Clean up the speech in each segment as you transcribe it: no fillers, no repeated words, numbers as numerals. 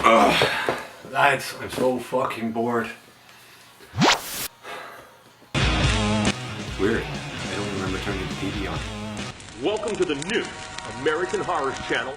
Lads, I'm so fucking bored. It's weird. I don't remember turning the TV on. Welcome to the new American Horror Channel.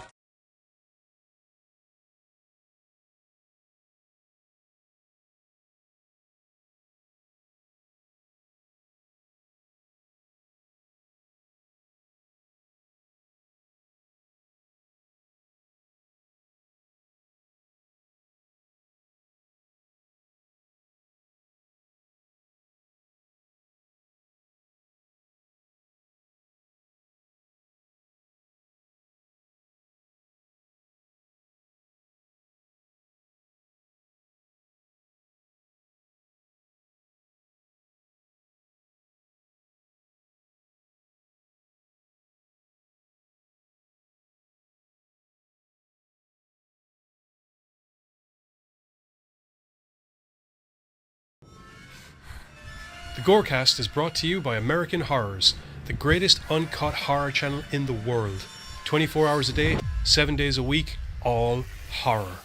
The Gorecast is brought to you by American Horrors, the greatest uncut horror channel in the world. 24 hours a day, 7 days a week, all horror.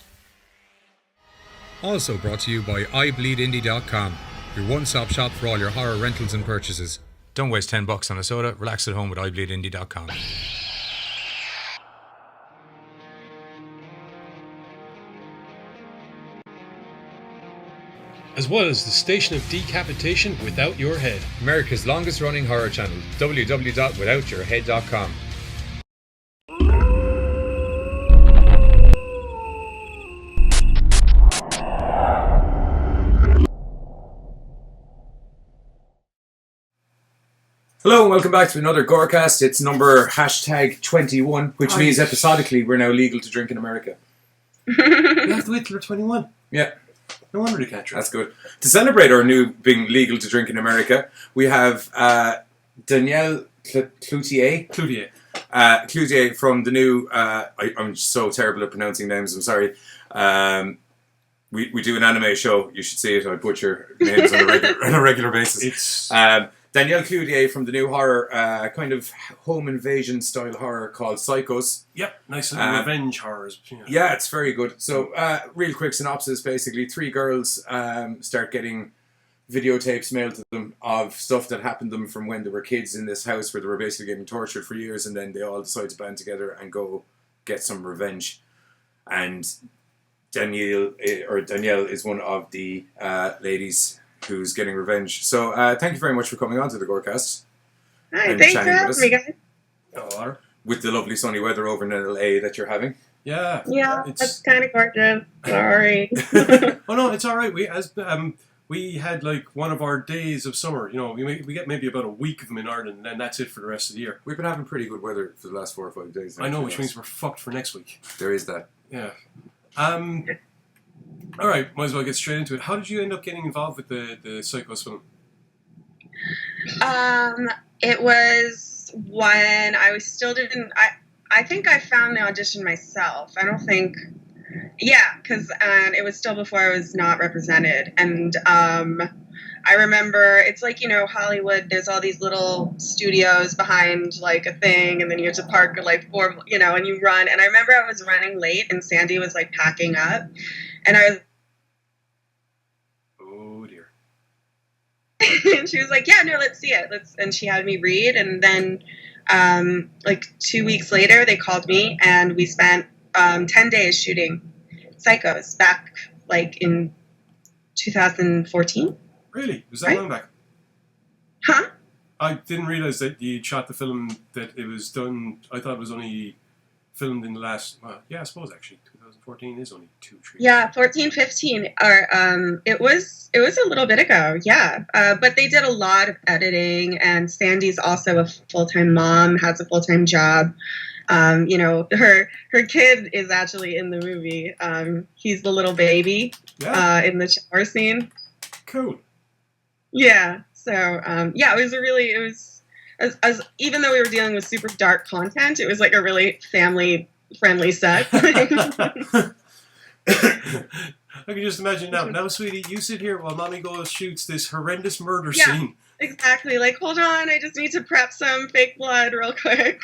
Also brought to you by ibleedindie.com, your one-stop shop for all your horror rentals and purchases. Don't waste $10 on a soda, relax at home with ibleedindie.com. As well as the station of decapitation without your head. America's longest running horror channel, www.withoutyourhead.com. Hello and welcome back to another Gorecast. It's number #21, which means episodically we're now legal to drink in America. You have to wait till we're 21. Yeah. No wonder they can't drink. That's good. To celebrate our new being legal to drink in America, we have Deniele Cloutier. Cloutier from the new... I'm so terrible at pronouncing names, I'm sorry. We do an anime show. You should see it. I butcher names on a regular basis. It's... Deniele Cloutier from the new horror, kind of home invasion style horror called Psychos. Yep, nice little revenge horrors. Yeah, it's very good. So, real quick synopsis, basically. 3 girls start getting videotapes mailed to them of stuff that happened to them from when they were kids in this house where they were basically getting tortured for years, and then they all decide to band together and go get some revenge. And Deniele is one of the ladies who's getting revenge. So thank you very much for coming on to the Gorecast. Hi, thanks for having me, guys. Oh, with the lovely sunny weather over in LA that you're having. Yeah. Yeah, it's kind of gorgeous. Sorry. Oh no, it's all right. We had like one of our days of summer. You know, we get maybe about a week of them in Ireland, and then that's it for the rest of the year. We've been having pretty good weather for the last 4 or 5 days. I know, which means we're fucked for next week. There is that. Yeah. All right, might as well get straight into it. How did you end up getting involved with the Psychos film? It was when I was still doing... I think I found the audition myself. I don't think... Yeah, because it was still before I was not represented. And I remember, it's like, you know, Hollywood, there's all these little studios behind, like, a thing, and then you have to park, like, 4, you know, and you run. And I remember I was running late, and Sandy was, like, packing up. And I was... Oh, dear. And she was like, yeah, no, let's see it. And she had me read. And then, like, 2 weeks later, they called me, and we spent 10 days shooting Psychos back, like, in 2014. Really? Was that right? long back? Huh? I didn't realize that you shot the film, that it was done... I thought it was only filmed in the last... Well, yeah, I suppose, actually. 2014 is only 2 3 Yeah, 14, 15. It was a little bit ago, yeah. But they did a lot of editing, and Sandy's also a full-time mom, has a full-time job. You know, her kid is actually in the movie. He's the little baby in the shower scene. Cool. Yeah. So, yeah, it was even though we were dealing with super dark content, it was like a really family-friendly set. I can just imagine now. Now, sweetie, you sit here while mommy goes shoots this horrendous murder scene. Exactly. Like, hold on, I just need to prep some fake blood real quick.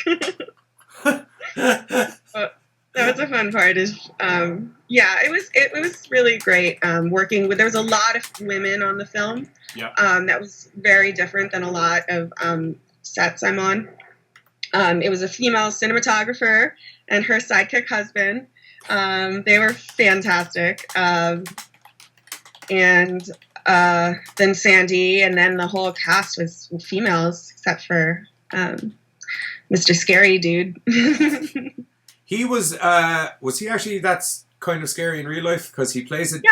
That was a fun part is, it was really great working with. There was a lot of women on the film. Yeah. That was very different than a lot of sets I'm on. It was a female cinematographer and her sidekick husband. They were fantastic. And then Sandy, and then the whole cast was females, except for Mr. Scary Dude. He was he actually that's kind of scary in real life? Because he plays it... Yeah.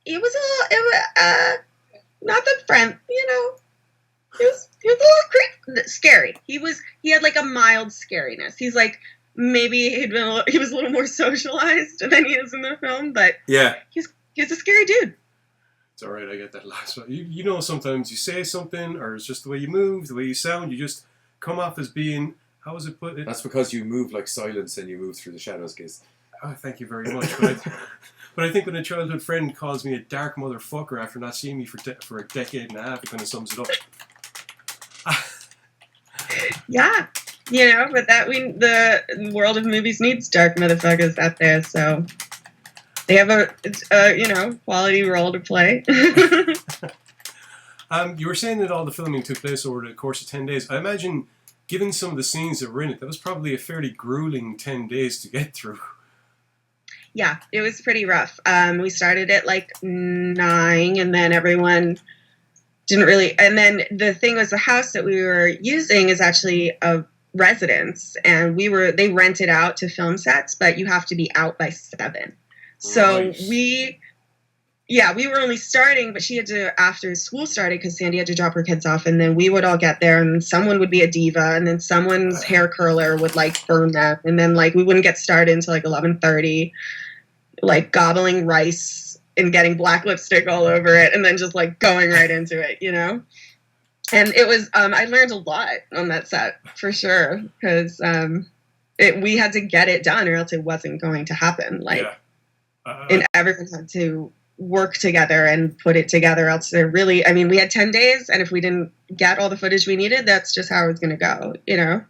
It was not the friend, you know. He was a little scary. He had like a mild scariness. He's like, maybe he was a little more socialized than he is in the film, but yeah, he's a scary dude. It's all right. I get that last one. You know, sometimes you say something, or it's just the way you move, the way you sound. You just come off as being, how was it put? That's because you move like silence and you move through the shadows, Giz. Oh, thank you very much. But I think when a childhood friend calls me a dark motherfucker after not seeing me for a decade and a half, it kind of sums it up. Yeah, you know, but the world of movies needs dark motherfuckers out there, so they have a quality role to play. You were saying that all the filming took place over the course of 10 days. I imagine, given some of the scenes that were in it, that was probably a fairly grueling 10 days to get through. Yeah, it was pretty rough. We started at like 9, and then everyone didn't really. And then the thing was, the house that we were using is actually a residence, and they rented out to film sets, but you have to be out by 7. So Nice. we were only starting, but she had to, after school started, because Sandy had to drop her kids off, and then we would all get there, and someone would be a diva, and then someone's hair curler would like burn them, and then like we wouldn't get started until like 11:30, like gobbling rice and getting black lipstick all over it, and then just like going right into it, you know. And it was I learned a lot on that set for sure, because we had to get it done, or else it wasn't going to happen. Like, and everyone had to work together and put it together, else they're really, I mean, we had 10 days, and if we didn't get all the footage we needed, that's just how it was going to go, you know.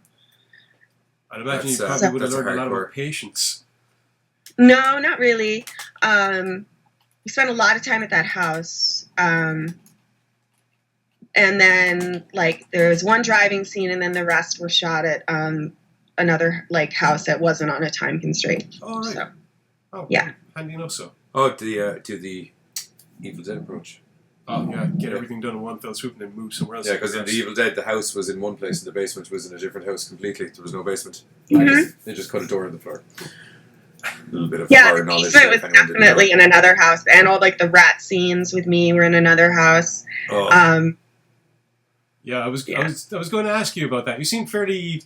I'd imagine you probably would have learned a lot about patience. No, not really. We spent a lot of time at that house. And then, like, there was one driving scene, and then the rest were shot at another, like, house that wasn't on a time constraint. Oh, right. So, oh, yeah. Handy enough, so. Oh, to the Evil Dead approach. Oh, yeah, get everything done in one fell swoop and then move somewhere else. Yeah, because in the Evil Dead, the house was in one place and the basement was in a different house completely. There was no basement. Mm-hmm. They just cut a door in the floor. A little bit of Yeah, horror the knowledge. basement was definitely in another house, and all, like, the rat scenes with me were in another house. Oh. Yeah, I was going to ask you about that. You seem fairly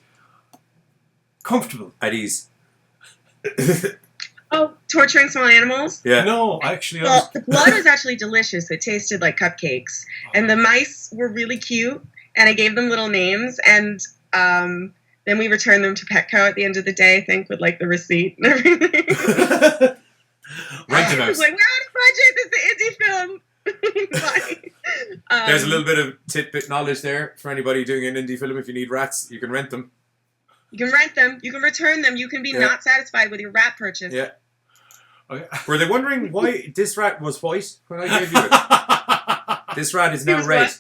comfortable. At ease. Oh, torturing small animals? Yeah. No, actually, Well, the blood was actually delicious. It tasted like cupcakes. And the mice were really cute, and I gave them little names, and then we returned them to Petco at the end of the day, I think, with, like, the receipt and everything. Rent a I was mouse. like, we're out of budget. This is an indie film. Bye. There's a little bit of tidbit knowledge there for anybody doing an indie film. If you need rats, you can rent them. You can rent them. You can return them. You can be not satisfied with your rat purchase. Yeah. Okay. Were they wondering why this rat was white when I gave you it? This rat is now red.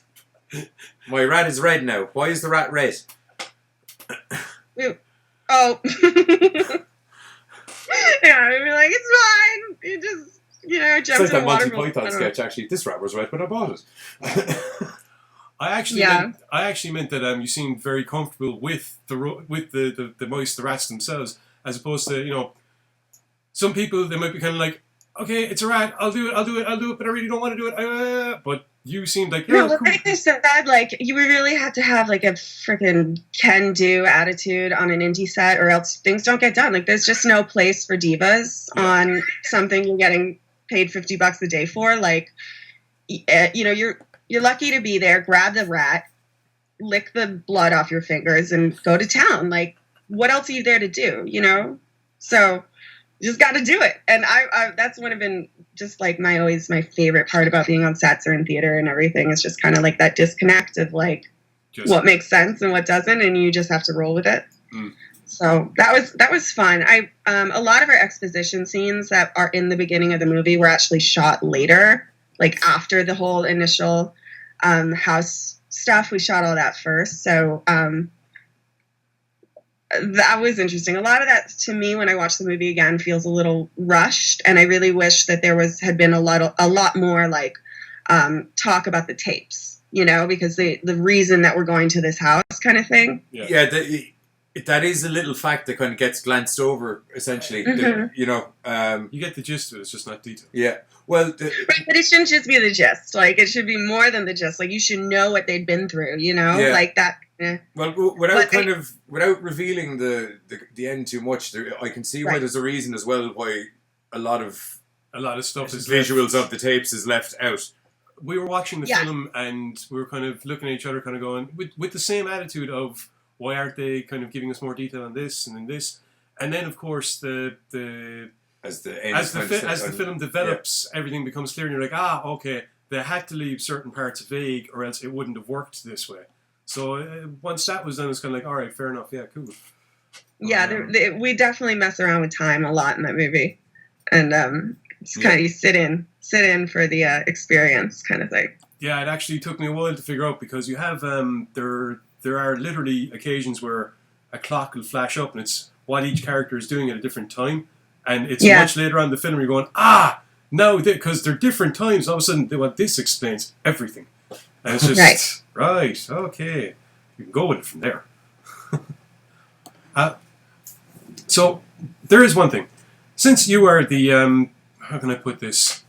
My rat is red now. Why is the rat red? Oh. Yeah, we were like, it's fine. You just, jumped It's like in the that water. Monty Python sketch, actually. This rat was red when I bought it. I actually meant that you seemed very comfortable with the mice, the rats themselves, as opposed to, some people, they might be kind of like, okay, it's a rat, I'll do it, but I really don't want to do it. But you seemed like, No, cool. like I said, like, you really have to have, like, a freaking can-do attitude on an indie set, or else things don't get done. Like, there's just no place for divas on something you're getting paid $50 a day for. Like, you're lucky to be there, grab the rat, lick the blood off your fingers, and go to town. Like, what else are you there to do, So, you just got to do it. And I that's one of been just, like, my favorite part about being on sets or in theater and everything is just kind of, like, that disconnect of, like, what makes sense and what doesn't, and you just have to roll with it. So that was fun. A lot of our exposition scenes that are in the beginning of the movie were actually shot later, like after the whole initial house stuff. We shot all that first. So that was interesting. A lot of that, to me, when I watch the movie again, feels a little rushed, and I really wish that there had been a lot more like talk about the tapes, because the reason that we're going to this house kind of thing. Yeah, that is a little fact that kind of gets glanced over, essentially. Mm-hmm. You get the gist of it, it's just not detailed. Yeah. Well, right, but it shouldn't just be the gist. Like, it should be more than the gist. Like, you should know what they'd been through, like that. Well, without revealing the end too much, I can see why there's a reason as well why a lot of stuff is visuals of the tapes is left out. We were watching the film and we were kind of looking at each other, kind of going with the same attitude of, why aren't they kind of giving us more detail on this and then this? And then, of course, as the film develops, everything becomes clear, and you're like, okay, they had to leave certain parts vague, or else it wouldn't have worked this way. So once that was done, it's kind of like, all right, fair enough, yeah, cool. Yeah, we definitely mess around with time a lot in that movie, and it's kind of you sit in for the experience kind of thing. Yeah, it actually took me a while to figure out, because you have there are literally occasions where a clock will flash up and it's what each character is doing at a different time. And it's much later on in the film you're going, no, because they're different times. All of a sudden, this explains everything. And it's just, right, okay. You can go with it from there. So, there is one thing. Since you are the, how can I put this,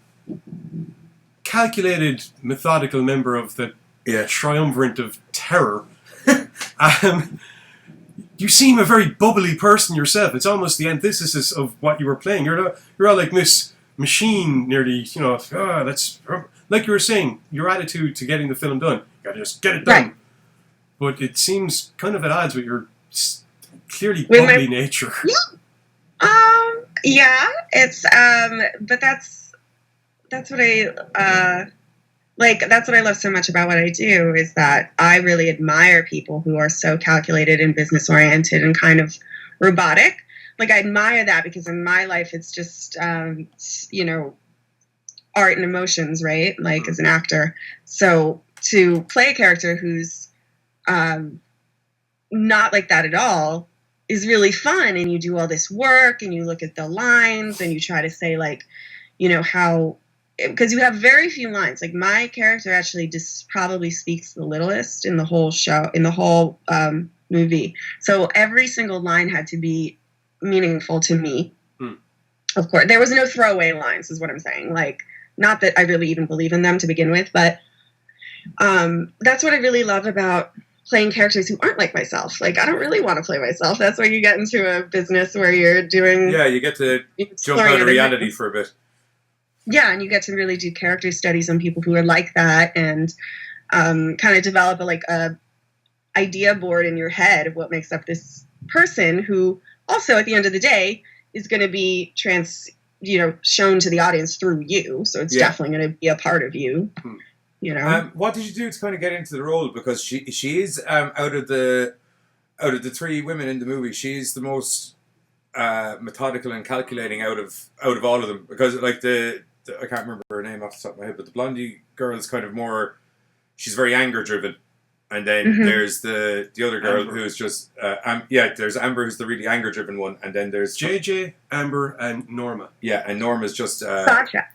calculated, methodical member of the triumvirate of terror, you seem a very bubbly person yourself. It's almost the antithesis of what you were playing. You're all like this machine, nearly, that's like you were saying, your attitude to getting the film done. You gotta just get it done. Right. But it seems kind of at odds with your clearly bubbly nature. Yeah, it's but that's what I that's what I love so much about what I do, is that I really admire people who are so calculated and business oriented and kind of robotic. Like, I admire that, because in my life it's just art and emotions, right? Like, as an actor. So to play a character who's not like that at all is really fun, and you do all this work and you look at the lines and you try to say, like, how, because you have very few lines. Like, my character actually just probably speaks the littlest in the whole show, in the whole movie. So every single line had to be meaningful to me. Of course, there was no throwaway lines, is what I'm saying. Like, not that I really even believe in them to begin with, but that's what I really love about playing characters who aren't like myself. Like, I don't really want to play myself. That's where you get into a business where you're doing... Yeah, you get to jump out of reality for a bit. Yeah, and you get to really do character studies on people who are like that, and kind of develop a idea board in your head of what makes up this person, who also, at the end of the day, is going to be shown to the audience through you. So it's definitely going to be a part of you. What did you do to kind of get into the role? Because she is out of the three women in the movie, she's the most methodical and calculating out of all of them. Because like the I can't remember her name off the top of my head, but the blondie girl is kind of more, she's very anger driven. And then there's the other girl who's just there's Amber, who's the really anger driven one, and then there's JJ, Amber, and Norma. Yeah, and Norma's just Sasha.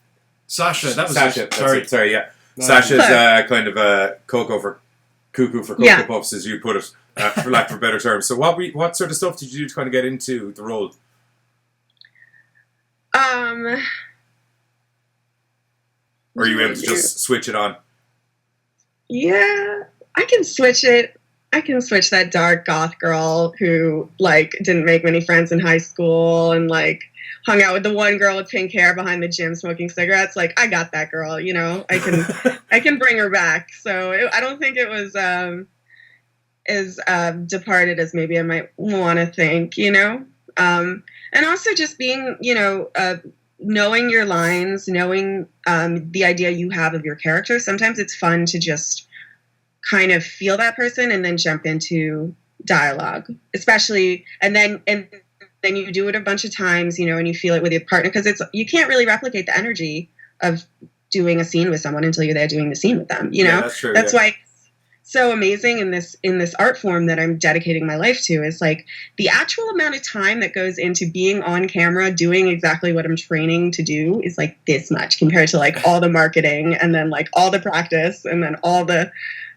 That was Sasha. Sorry, yeah. Sasha's kind of a cuckoo for Cocoa Puffs, as you put it, for lack of a better term. So what sort of stuff did you do to kind of get into the role? Or are you able to just switch it on? Yeah, I can switch it. I can switch that dark goth girl who, like, didn't make many friends in high school and, like, hung out with the one girl with pink hair behind the gym smoking cigarettes. Like, I got that girl, I can bring her back. So I don't think it was as departed as maybe I might want to think, and also just being, knowing your lines, knowing the idea you have of your character. Sometimes it's fun to just kind of feel that person and then jump into dialogue, especially, and then you do it a bunch of times, you know, and you feel it with your partner, because you can't really replicate the energy of doing a scene with someone until you're there doing the scene with them, you know. That's true. That's why it's so amazing in this art form that I'm dedicating my life to, is like the actual amount of time that goes into being on camera doing exactly what I'm training to do is like this much compared to like all the marketing and then like all the practice and then all the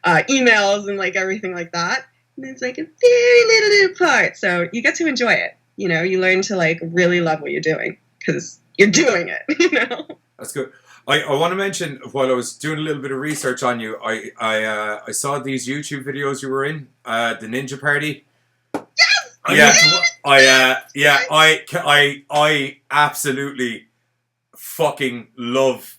emails and like everything like that. And it's like a very little part. So you get to enjoy it. You know, you learn to like really love what you're doing because you're doing it, you know? That's good. I want to mention, while I was doing a little bit of research on you, I saw these YouTube videos you were in, the Ninja Party. I absolutely fucking love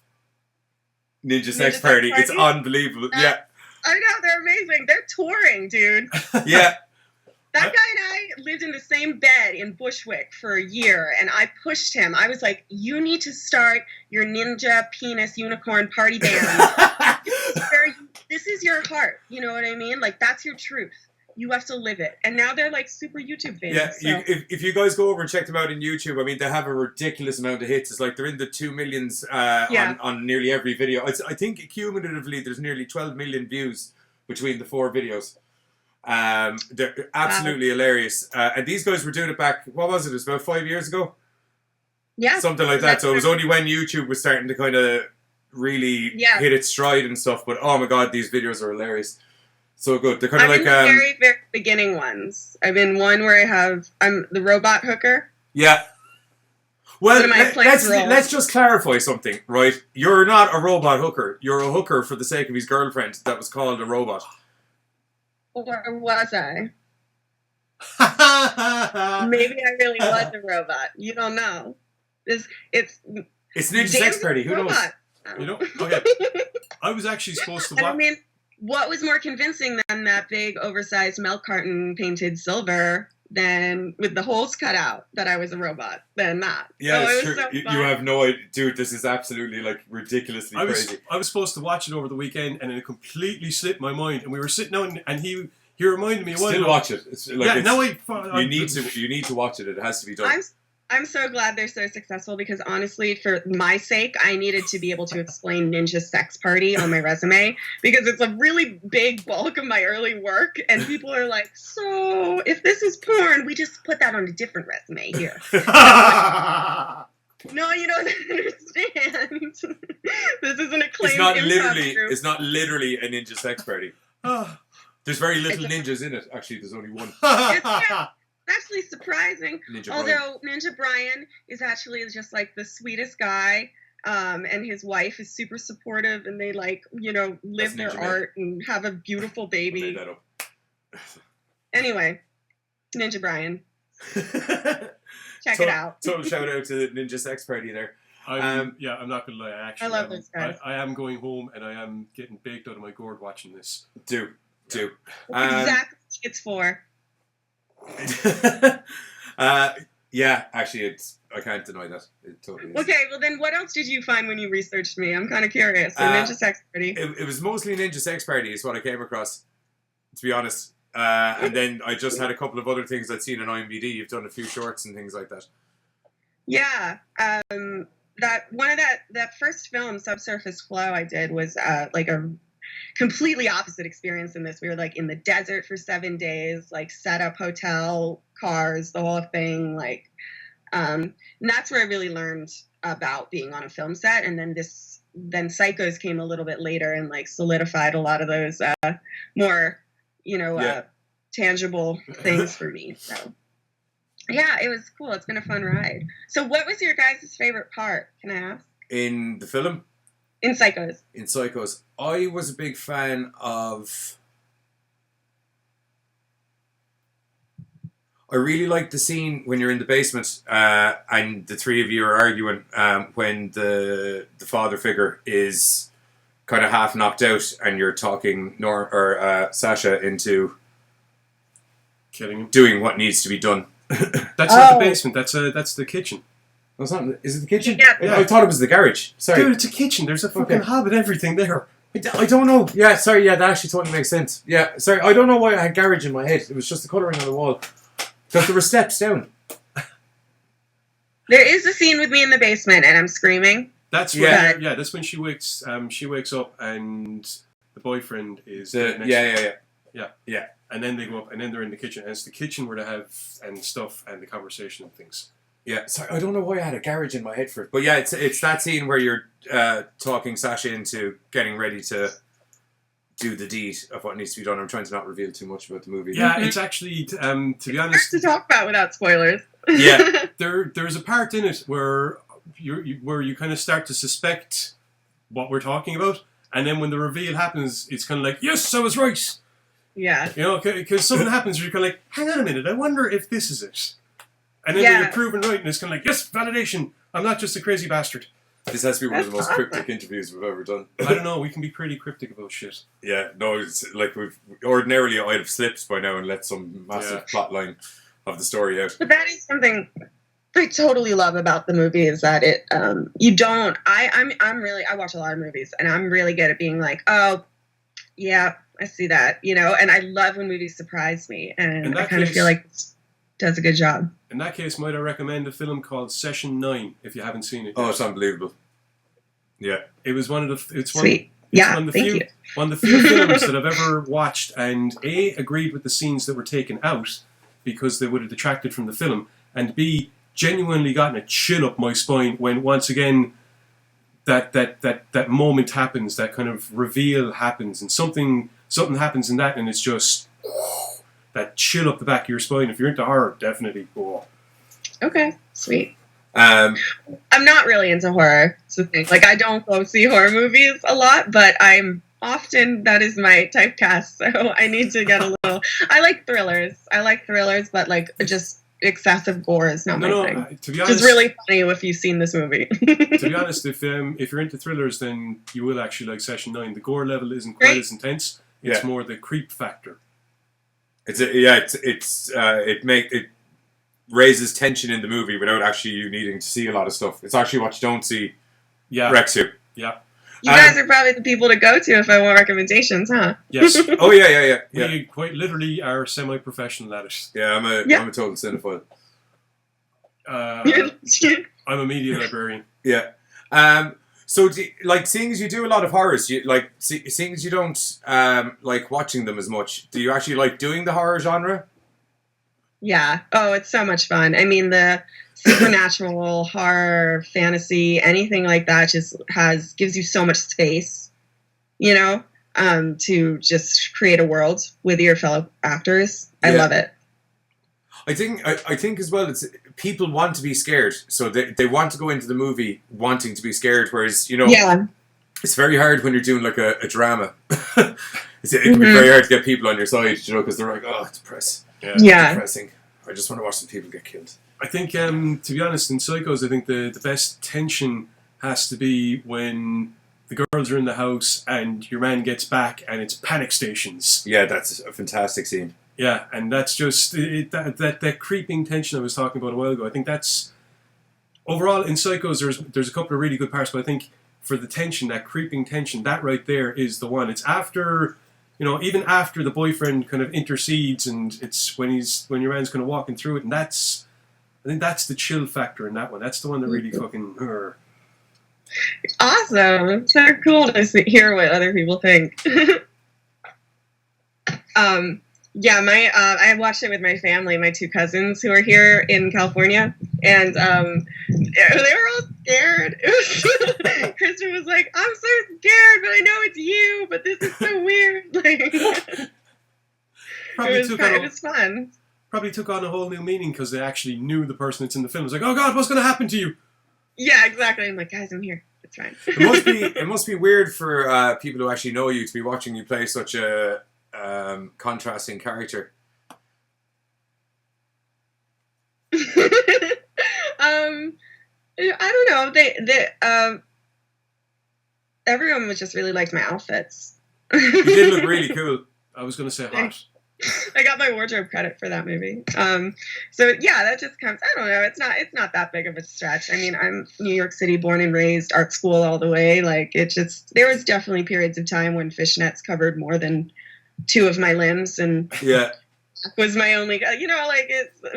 Ninja Sex Party. It's unbelievable. Yeah. I know, they're amazing. They're touring, dude. Yeah. That guy and I lived in the same bed in Bushwick for a year, and I pushed him. I was like, you need to start your ninja penis unicorn party band. This is your heart. You know what I mean? Like, that's your truth. You have to live it. And now they're like super YouTube famous. Yeah, so. If you guys go over and check them out on YouTube, I mean, they have a ridiculous amount of hits. It's like they're in the 2 millions on nearly every video. I think cumulatively there's nearly 12 million views between the 4 videos. They're absolutely hilarious. And these guys were doing it back, what was it? It was about 5 years ago? Yeah. Something like that. So it was only when YouTube was starting to kind of really hit its stride and stuff. But oh my God, these videos are hilarious. So good. They're kind of like... the very, very beginning ones. I'm in one where I'm the robot hooker. Yeah. Well, let's just clarify something, right? You're not a robot hooker. You're a hooker for the sake of his girlfriend that was called a robot. Or was I? Maybe I really was a robot. You don't know. It's Ninja Sex Party. Who knows? You know? Okay. I was actually supposed to watch... I mean, what was more convincing than that big, oversized milk carton painted silver than with the holes cut out that I was a robot than that? Yeah, it's true. So you have no idea. Dude, this is absolutely like ridiculously crazy. I was supposed to watch it over the weekend and it completely slipped my mind. And we were sitting down and he reminded me. Still watch it. It's like you need to watch it. It has to be done. I'm so glad they're so successful because honestly, for my sake, I needed to be able to explain Ninja Sex Party on my resume because it's a really big bulk of my early work. And people are like, so if this is porn, we just put that on a different resume here. No, you don't understand. This is an acclaimed It's not literally a Ninja Sex Party. There's very little ninjas in it. Actually, there's only one. Actually surprising. Ninja Brian is actually just like the sweetest guy, and his wife is super supportive, and they like, you know, live their art and have a beautiful baby. Made that up. Anyway, Ninja Brian. Check it out. Total shout out to the Ninja Sex Party there. I'm not gonna lie. I love those guys. I am going home and I am getting baked out of my gourd watching this. Do. Exactly what it's for. Yeah, actually, I can't deny that. It totally is. Okay, well then, what else did you find when you researched me? I'm kind of curious. Ninja Sex Party. It was mostly Ninja Sex Party is what I came across, to be honest. And then I just had a couple of other things I'd seen on IMDb. You've done a few shorts and things like that. Yeah, that first film, Subsurface Flow, I did was like a completely opposite experience than this. We were like in the desert for 7 days, like set up hotel, cars, the whole thing. Like, and that's where I really learned about being on a film set. And then Psychos came a little bit later and like solidified a lot of those more, tangible things for me. So yeah, it was cool. It's been a fun ride. So what was your guys' favorite part? Can I ask? In the film? In Psychos. In Psychos. I was a big fan of... I really liked the scene when you're in the basement and the three of you are arguing when the father figure is kind of half knocked out and you're talking Sasha into killing him, doing what needs to be done. That's not the basement. That's the kitchen. No, it's not. Is it the kitchen? Yeah. I thought it was the garage. Sorry. Dude, it's a kitchen. There's a fucking hob and everything there. I don't know. Yeah, sorry. Yeah, that actually totally makes sense. Yeah, sorry. I don't know why I had garage in my head. It was just the colouring on the wall. Because there were steps down. There is a scene with me in the basement, and I'm screaming. That's when, that's when she wakes up, and the boyfriend is next to her. Yeah. And then they go up, and then they're in the kitchen, and it's the kitchen where they have and stuff and the conversation and things. Yeah, sorry, I don't know why I had a garage in my head for it, but yeah, it's that scene where you're talking Sasha into getting ready to do the deed of what needs to be done. I'm trying to not reveal too much about the movie. Yeah, it's actually to be honest, to talk about without spoilers. Yeah, there's a part in it where you kind of start to suspect what we're talking about, and then when the reveal happens, it's kind of like, yes, I was right. Yeah. You know, because something happens where you're kind of like, hang on a minute, I wonder if this is it. And then you're proven right, and it's kind of like, yes, validation. I'm not just a crazy bastard. This has to be one of the most cryptic interviews we've ever done. I don't know, we can be pretty cryptic about shit. Yeah, no, it's like ordinarily I'd have slipped by now and let some massive plot line of the story out. But that is something I totally love about the movie, is that it you don't I watch a lot of movies, and I'm really good at being like, oh yeah, I see that, you know, and I love when movies surprise me, and I kind of feel like it does a good job. In that case, might I recommend a film called Session 9 if you haven't seen it yet. Oh, it's unbelievable. Yeah. It was one of the Sweet. One of the few films that I've ever watched and A, agreed with the scenes that were taken out because they would have detracted from the film, and B, genuinely gotten a chill up my spine when once again that moment happens, that kind of reveal happens, and something happens in that, and it's just that chill up the back of your spine. If you're into horror, definitely go. Okay, sweet. I'm not really into horror. It's the thing. Like, I don't go see horror movies a lot, but that is my typecast, so I need to get a little... I like thrillers, but like just excessive gore is not my thing. To be honest, it's really funny if you've seen this movie. To be honest, if you're into thrillers, then you will actually like Session 9. The gore level isn't quite as intense. It's more the creep factor. It raises tension in the movie without actually you needing to see a lot of stuff. It's actually what you don't see. Yeah. Wrecks you. Yeah. You guys are probably the people to go to if I want recommendations, huh? Yes. Oh yeah. We quite literally are semi-professional at it. Yeah, I'm a total cinephile. I'm a media librarian. Yeah. So, seeing as you do a lot of horrors, seeing as you don't like watching them as much, do you actually like doing the horror genre? Yeah. Oh, it's so much fun. I mean, the supernatural, horror, fantasy, anything like that just gives you so much space, you know, to just create a world with your fellow actors. I love it. I think as well, it's people want to be scared, so they want to go into the movie wanting to be scared. Whereas, you know, it's very hard when you're doing like a drama. It can be very hard to get people on your side, you know, because they're like, oh, it's depressing. Yeah, depressing. I just want to watch some people get killed. I think, to be honest, in Psychos, I think the best tension has to be when the girls are in the house and your man gets back and it's panic stations. Yeah, that's a fantastic scene. Yeah, and that's just that creeping tension I was talking about a while ago. I think that's overall in Psychos. There's a couple of really good parts, but I think for the tension, that creeping tension, that right there is the one. It's after, you know, even after the boyfriend kind of intercedes, and it's when your man's kind of walking through it, and I think that's the chill factor in that one. That's the one that really fucking. Awesome! It's so cool to hear what other people think. Yeah, I watched it with my family, my two cousins who are here in California, and they were all scared. Kristen was like, "I'm so scared, but I know it's you, but this is so weird." Like, it was fun. Probably took on a whole new meaning because they actually knew the person that's in the film. It was like, "Oh God, what's going to happen to you?" Yeah, exactly. I'm like, guys, I'm here. It's fine. It must be weird for people who actually know you to be watching you play such a contrasting character. I don't know. They everyone was just really liked my outfits. You did look really cool. I was going to say hot. I got my wardrobe credit for that movie. So yeah, that just comes. I don't know. It's not that big of a stretch. I mean, I'm New York City born and raised, art school all the way. Like there was definitely periods of time when fishnets covered more than 2 of my limbs, and Yeah. was my only.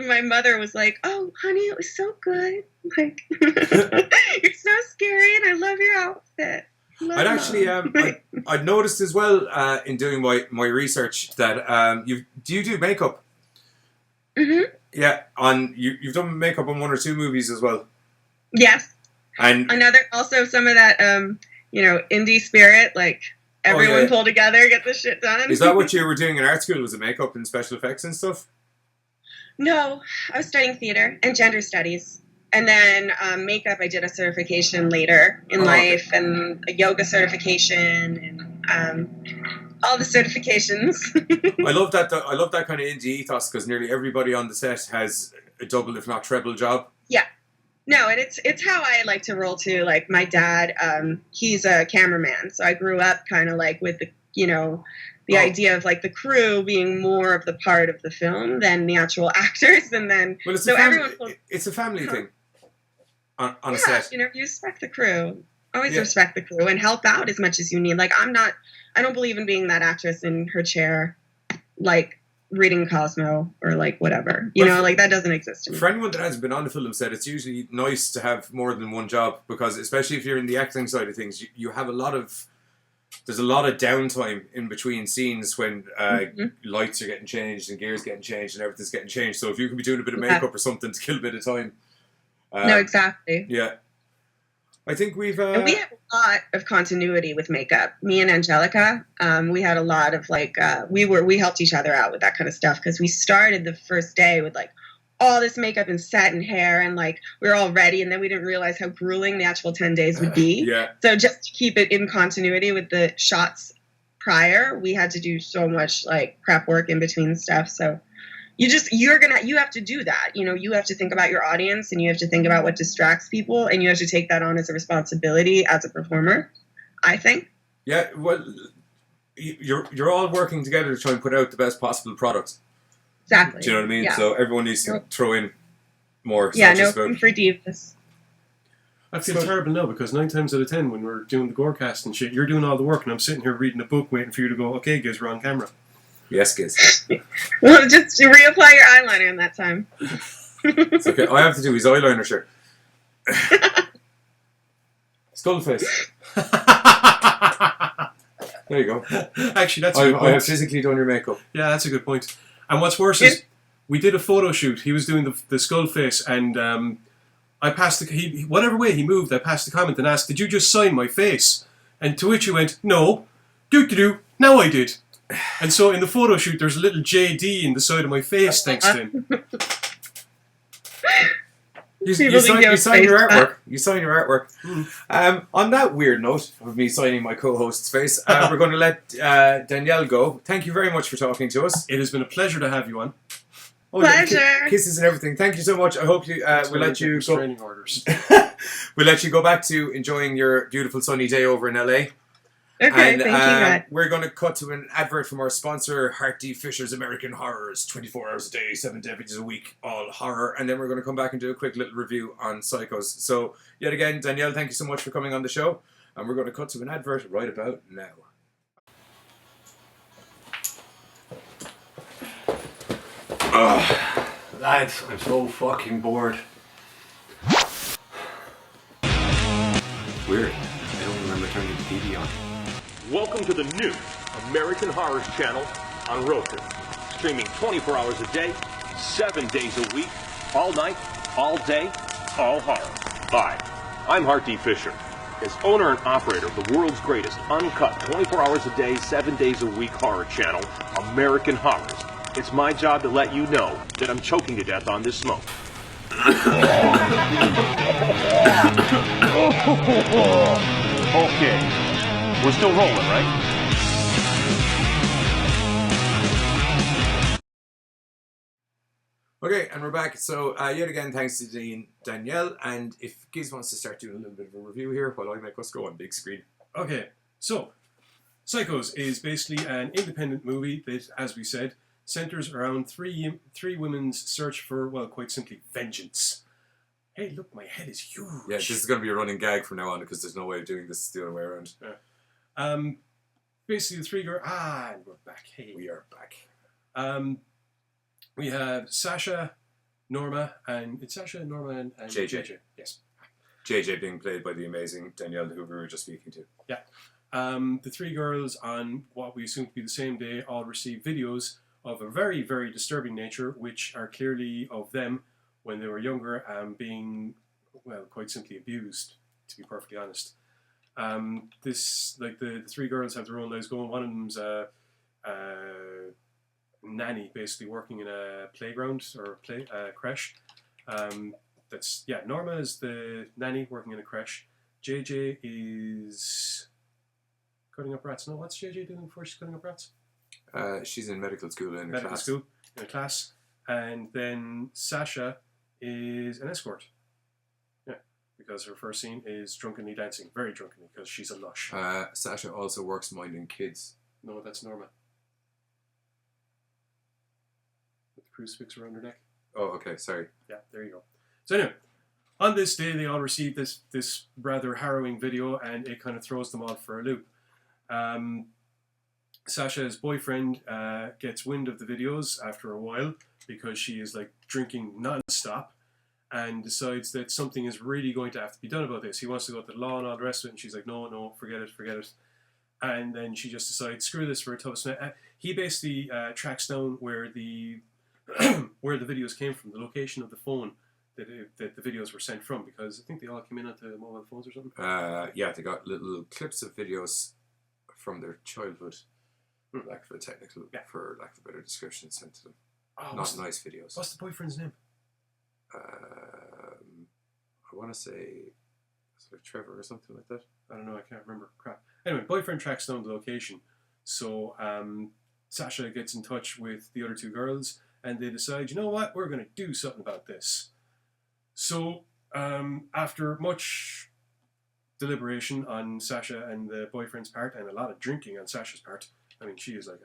My mother was like, "Oh, honey, it was so good. Like you're so scary, and I love your outfit." I'd actually, I'd noticed as well in doing my research that do you do makeup? Mm-hmm. Yeah, you've done makeup on 1 or 2 movies as well. Yes, and also some of that indie spirit, like everyone pull together, get this shit done. Is that what you were doing in art school? Was it makeup and special effects and stuff? No, I was studying theater and gender studies. And then makeup, I did a certification later in life, and a yoga certification, and all the certifications. I love that. I love that kind of indie ethos, because nearly everybody on the set has a double, if not treble, job. Yeah, no, and it's how I like to roll too. Like my dad, he's a cameraman, so I grew up kind of like with the idea of like the crew being more of the part of the film than the actual actors, and then it's a family thing. On a set, you respect the crew. Always respect the crew and help out as much as you need. Like I don't believe in being that actress in her chair, like reading Cosmo or like whatever. Like that doesn't exist to me. For anyone that hasn't been on the film set, it's usually nice to have more than one job, because especially if you're in the acting side of things, you have there's a lot of downtime in between scenes when lights are getting changed and gears getting changed and everything's getting changed. So if you can be doing a bit of makeup or something to kill a bit of time. No, exactly. Yeah. I think we have a lot of continuity with makeup. Me and Angelica, we had a lot of we helped each other out with that kind of stuff, because we started the first day with like all this makeup and set and hair, and like we were all ready, and then we didn't realize how grueling the actual 10 days would be. So just to keep it in continuity with the shots prior, we had to do so much like prep work in between stuff. So you have to do that. You have to think about your audience, and you have to think about what distracts people, and you have to take that on as a responsibility as a performer, I think. Yeah, well, you're all working together to try and put out the best possible product. Exactly. Do you know what I mean? Yeah. So everyone needs to throw in more. Yeah, no room for divas. I feel terrible now, because 9 times out of 10 when we're doing the Gorecast and shit, you're doing all the work, and I'm sitting here reading a book waiting for you to go, okay, Giz, we're on camera. Yes, Giz. Well, just reapply your eyeliner in that time. It's okay. All I have to do is eyeliner, sure. Skull face. There you go. Actually, that's a good point. I have physically done your makeup. Yeah, that's a good point. And what's worse is, we did a photo shoot. He was doing the skull face, and I passed whatever way he moved, I passed the comment and asked, "Did you just sign my face?" And to which he went, "No. Do. Now I did." And so in the photo shoot, there's a little JD in the side of my face, thanks to him. You sign your artwork. You sign your artwork. On that weird note of me signing my co-host's face, we're going to let Deniele go. Thank you very much for talking to us. It has been a pleasure to have you on. Pleasure. Kisses and everything. Thank you so much. I hope we'll let you go. Training orders. We'll let you go back to enjoying your beautiful sunny day over in LA. Okay, and, thank you, Matt. We're going to cut to an advert from our sponsor, Hart D. Fisher's American Horrors. 24 hours a day, 7 days a week, all horror. And then we're going to come back and do a quick little review on Psychos. So, yet again, Deniele, thank you so much for coming on the show. And we're going to cut to an advert right about now. Lads, I'm so fucking bored. Weird. I don't remember turning the TV on. Welcome to the new American Horrors channel on Roku. Streaming 24 hours a day, 7 days a week, all night, all day, all horror. Hi, I'm Hart D. Fisher. As owner and operator of the world's greatest uncut 24 hours a day, 7 days a week horror channel, American Horrors, it's my job to let you know that I'm choking to death on this smoke. Okay, we're still rolling, right? Okay, and we're back. So, yet again, thanks to Deniele. And if Giz wants to start doing a little bit of a review here while I make us go on big screen. Okay, so Psychos is basically an independent movie that, as we said, centers around three women's search for, well, quite simply, vengeance. Hey, look, my head is huge. Yeah, this is going to be a running gag from now on because there's no way of doing this the other way around. Yeah. Basically, the three girls... and we're back. Hey. We are back. We have Sasha, Norma, and... It's Sasha, Norma, and JJ. Yes. JJ being played by the amazing Danielle, who we were just speaking to. Yeah. The three girls on what we assume to be the same day all receive videos of a very, very disturbing nature, which are clearly of them when they were younger being, well, quite simply abused, to be perfectly honest. The three girls have their own lives going. One of them's a nanny, basically working in a playground or creche. Norma is the nanny working in a creche. JJ is cutting up rats. No, what's JJ doing before she's cutting up rats? She's in medical school in a class. And then Sasha is an escort. Yeah, because her first scene is drunkenly dancing, very drunkenly, because she's a lush. Sasha also works minding kids. No, that's Norma. With the crucifix around her neck. Oh, okay, sorry. Yeah, there you go. So anyway, on this day they all receive this rather harrowing video, and it kind of throws them all for a loop. Sasha's boyfriend gets wind of the videos after a while because she is like drinking non-stop and decides that something is really going to have to be done about this. He wants to go to the law and all the rest of it, and she's like, no, forget it. And then she just decides, screw this for a tough smack. He basically tracks down where the where the videos came from, the location of the phone that the videos were sent from, because I think they all came in onto mobile phones or something. Yeah, they got little clips of videos from their childhood, for lack of a better description, sent to them. Oh, not nice videos. What's the boyfriend's name? I want to say it's like Trevor or something like that. I don't know, I can't remember. Crap. Anyway, boyfriend tracks down the location. So Sasha gets in touch with the other two girls, and they decide, you know what, we're going to do something about this. So after much deliberation on Sasha and the boyfriend's part, and a lot of drinking on Sasha's part, I mean, she is like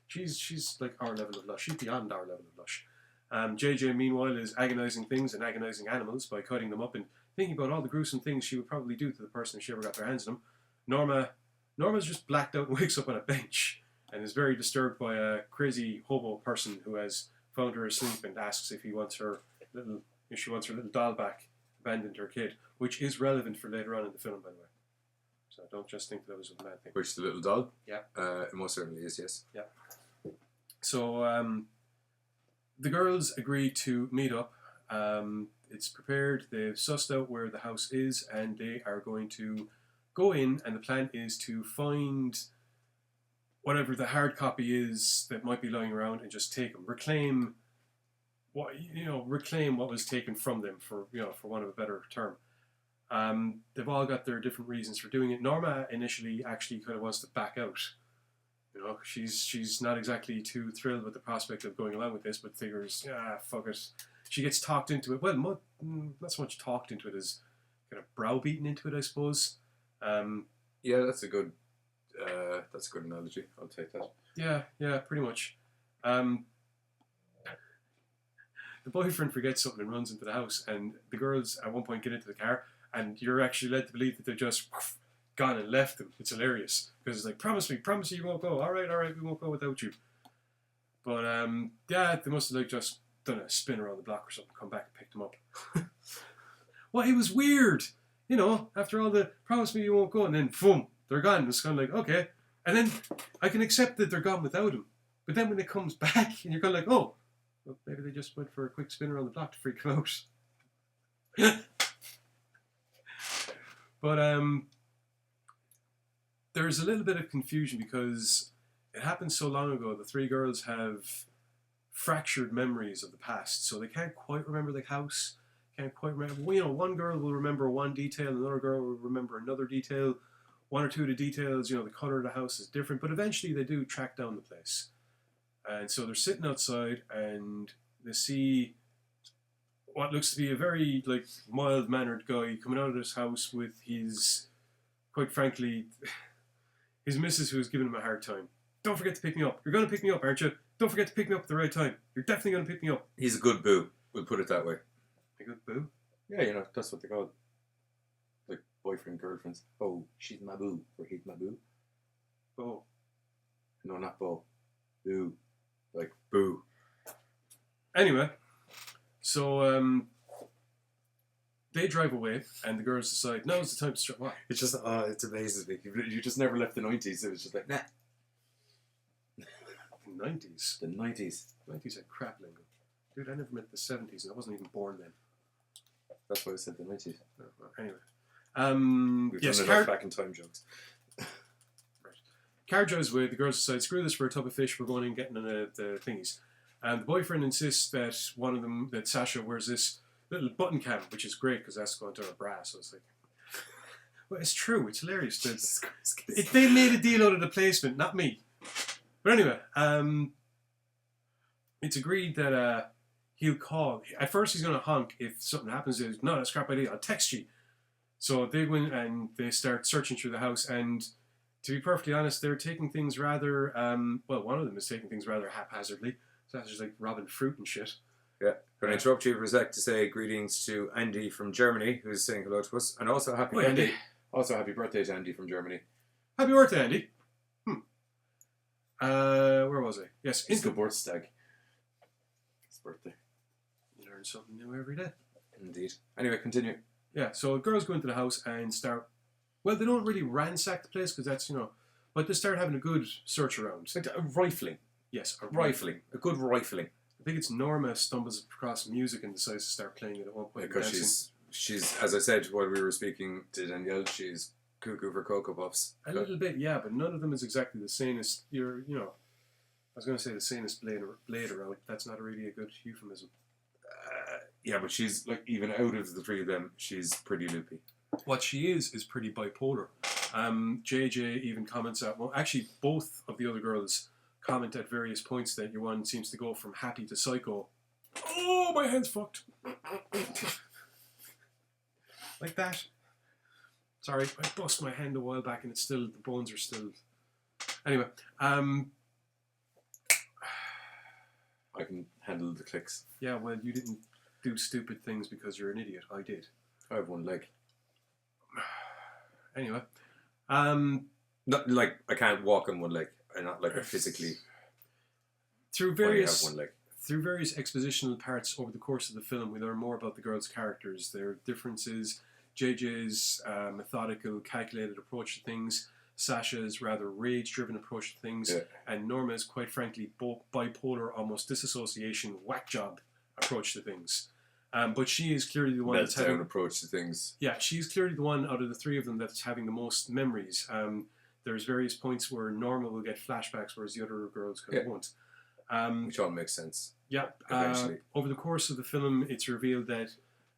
she's like our level of lush. She's beyond our level of lush. JJ, meanwhile, is agonizing things and agonizing animals by cutting them up and thinking about all the gruesome things she would probably do to the person if she ever got their hands on them. Norma's just blacked out and wakes up on a bench and is very disturbed by a crazy hobo person who has found her asleep and asks if she wants her little doll back, abandoned her kid, which is relevant for later on in the film, by the way. So don't just think that was a mad thing. Which, the little doll? Yeah. It most certainly is, yes. Yeah. So the girls agree to meet up. It's prepared. They've sussed out where the house is, and they are going to go in, and the plan is to find whatever the hard copy is that might be lying around and just take them. Reclaim what was taken from them, for want of a better term. They've all got their different reasons for doing it. Norma initially actually kind of wants to back out. She's not exactly too thrilled with the prospect of going along with this, but figures, fuck it. She gets talked into it. Well, not so much talked into it as kind of browbeaten into it, I suppose. Yeah, that's a good analogy. I'll take that. Yeah, pretty much. The boyfriend forgets something and runs into the house, and the girls at one point get into the car, and you're actually led to believe that they're just gone and left them. It's hilarious because it's like, promise me you won't go. All right, we won't go without you. But they must have just done a spin around the block or something, come back and picked them up. Well, it was weird, after all the promise me you won't go, and then boom, they're gone. It's kind of like, okay, and then I can accept that they're gone without him, but then when it comes back, and you're kind of like, oh, well, maybe they just went for a quick spin around the block to freak him out. But there's a little bit of confusion because it happened so long ago. The three girls have fractured memories of the past, so they can't quite remember the house, can't quite remember. One girl will remember one detail, another girl will remember another detail. One or two of the details, the color of the house is different, but eventually they do track down the place. And so they're sitting outside and they see what looks to be a very mild-mannered guy coming out of this house with his, quite frankly, his missus who is giving him a hard time. don't forget to pick me up. You're going to pick me up, aren't you? Don't forget to pick me up at the right time. You're definitely going to pick me up. He's a good boo. We'll put it that way. A good boo? Yeah, you know, that's what they call it. Like boyfriend, girlfriends. Oh, she's my boo. Or he's my boo. Oh. No, not Bo. Boo. Like, boo. Anyway, so they drive away, and the girls decide, now's the time to start. What? It's just, it's amazing. You just never left the 90s. It was just like, nah. The 90s? The 90s. 90s had crap lingo. Dude, I never met the 70s, and I wasn't even born then. That's why I said the 90s. Oh, well, anyway. We've yes, done enough back in time jokes. Car drives away, the girls decide, screw this for a tub of fish, we're going in and getting the thingies. And the boyfriend insists that one of them, that Sasha wears this little button cam, which is great because that's going to her bra, so it's like... Well, it's true, it's hilarious. They made a deal out of the placement, not me. But anyway, it's agreed that he'll call. At first he's going to honk if something happens. He's, no, that's a crap idea, I'll text you. So they go in and they start searching through the house, and to be perfectly honest, they're taking things rather, well, one of them is taking things rather haphazardly. So that's just like robbing fruit and shit. Yeah. Can I interrupt you for a sec to say greetings to Andy from Germany, who's saying hello to us, and also happy birthday. Andy. Also happy birthday to Andy from Germany. Happy birthday, Andy. Where was I? Yes, It's the birth stag. It's birthday. You learn something new every day. Indeed. Anyway, continue. Yeah, so girls go into the house and start... Well, they don't really ransack the place because that's, you know... But they start having a good search around. Like a rifling. Yes, a Rifling. A good rifling. I think it's Norma stumbles across music and decides to start playing it at one point. Because she's, as I said while we were speaking to Danielle, she's cuckoo for Cocoa Puffs. A little bit, yeah, but none of them is exactly the sanest. You know... I was going to say the sanest blade around. That's not really a good euphemism. Yeah, but she's, like, even out of the three of them, she's pretty loopy. What she is pretty bipolar. JJ even comments out, well, actually, both of the other girls comment at various points that your one seems to go from happy to psycho. Oh, my hand's fucked. Like that. Sorry, I bust my hand a while back and it's still, the bones are still... Anyway, I can handle the clicks. yeah, well, you didn't do stupid things because you're an idiot. I did. I have one leg. Anyway, Not like I can't walk on one leg. I'm not like physically. through I various have one leg. through various expositional parts over the course of the film, we learn more about the girls' characters, their differences, JJ's methodical, calculated approach to things, Sasha's rather rage-driven approach to things, Yeah. and Norma's, quite frankly, bipolar, almost disassociation, whack job approach to things. But she is clearly the one that's Meltdown having... approach to things. Yeah, she's clearly the one out of the three of them that's having the most memories. There's various points where Norma will get flashbacks, whereas the other girls kind of won't. Which all makes sense. Yeah. Eventually. Over the course of the film, it's revealed that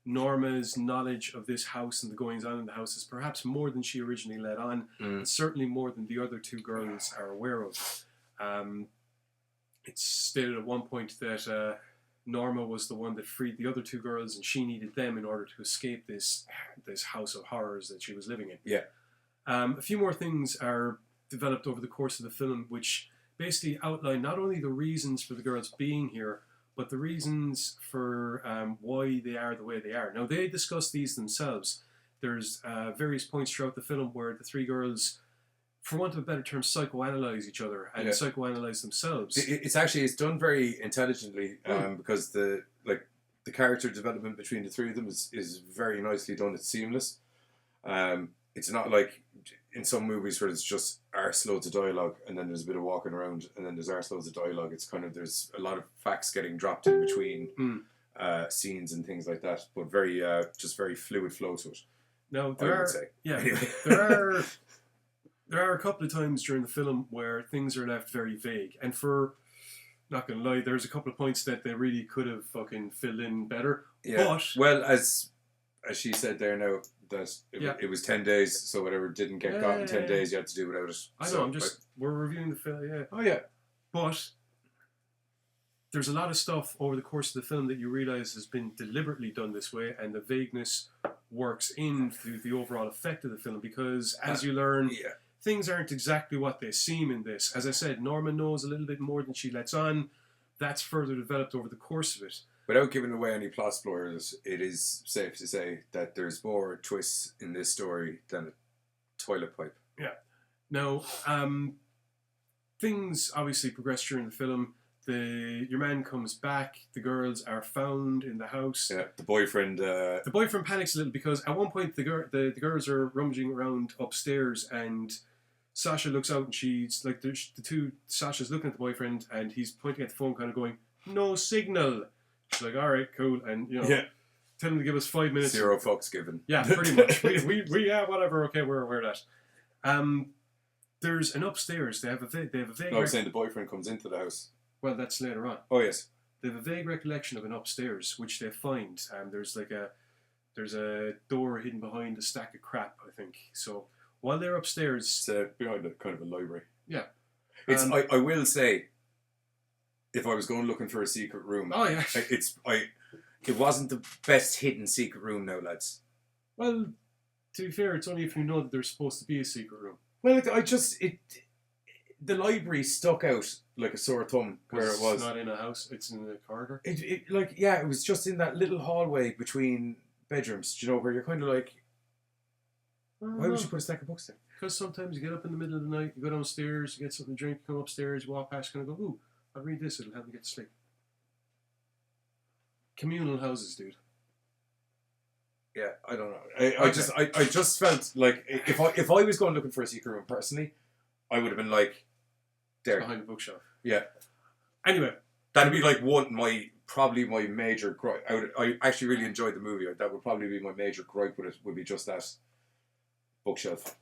Norma's knowledge of this house and the goings-on in the house is perhaps more than she originally let on, and certainly more than the other two girls are aware of. It's stated at one point that Norma was the one that freed the other two girls, and she needed them in order to escape this house of horrors that she was living in. Yeah. A few more things are developed over the course of the film, which basically outline not only the reasons for the girls being here, but the reasons for why they are the way they are. Now, they discuss these themselves. There's various points throughout the film where the three girls, for want of a better term, psychoanalyze each other and psychoanalyze themselves. It's done very intelligently because the character development between the three of them is very nicely done. It's seamless. It's not like in some movies where it's just arseloads of dialogue and then there's a bit of walking around and then there's arseloads of dialogue. It's kind of, there's a lot of facts getting dropped in between scenes and things like that, but very just very fluid flow to it. Now, Anyway. there are a couple of times during the film where things are left very vague, and for, not gonna lie, there's a couple of points that they really could have fucking filled in better. Yeah. But, well, as she said there now, that it was 10 days, so whatever didn't get got in 10 days, you had to do without it. I know, we're reviewing the film, yeah. Oh, yeah. But there's a lot of stuff over the course of the film that you realise has been deliberately done this way, and the vagueness works into the overall effect of the film, because as you learn, things aren't exactly what they seem in this. As I said, Norma knows a little bit more than she lets on. That's further developed over the course of it. Without giving away any plot spoilers, it is safe to say that there's more twists in this story than a toilet pipe. Yeah. Now, things obviously progress during the film. Your man comes back. The girls are found in the house. Yeah, the boyfriend. The boyfriend panics a little because at one point the girls are rummaging around upstairs, and Sasha looks out and she's like Sasha's looking at the boyfriend and he's pointing at the phone, kind of going, "No signal." She's like, "All right, cool," and tell him to give us 5 minutes. 0 fucks given. Yeah, pretty much. we yeah, whatever. Okay, we're that. There's an upstairs. They have a vague. No, I'm saying the boyfriend comes into the house. Well, that's later on. Oh yes. They have a vague recollection of an upstairs, which they find. There's a door hidden behind a stack of crap, I think. So while they're upstairs, It's behind a kind of a library. yeah, It's. I will say, if I was going looking for a secret room, oh yeah. It wasn't the best hidden secret room now, lads. Well, to be fair, it's only if you know that there's supposed to be a secret room. Well, the library stuck out like a sore thumb where it was. It's not in a house; it's in a corridor. It was just in that little hallway between bedrooms. Do you know where you're kind of like, why would you put a stack of books there? Because sometimes you get up in the middle of the night, you go downstairs, you get something to drink, you come upstairs, you walk past, kind of go, "Ooh, I'll read this; it'll help me get to sleep." Communal houses, dude. Yeah, I don't know. I just felt like if I was going looking for a secret room personally, I would have been like, there Behind the bookshelf. Yeah. Anyway, that'd be like probably my major gripe. I actually really enjoyed the movie. That would probably be my major gripe with it. Would be just that bookshelf.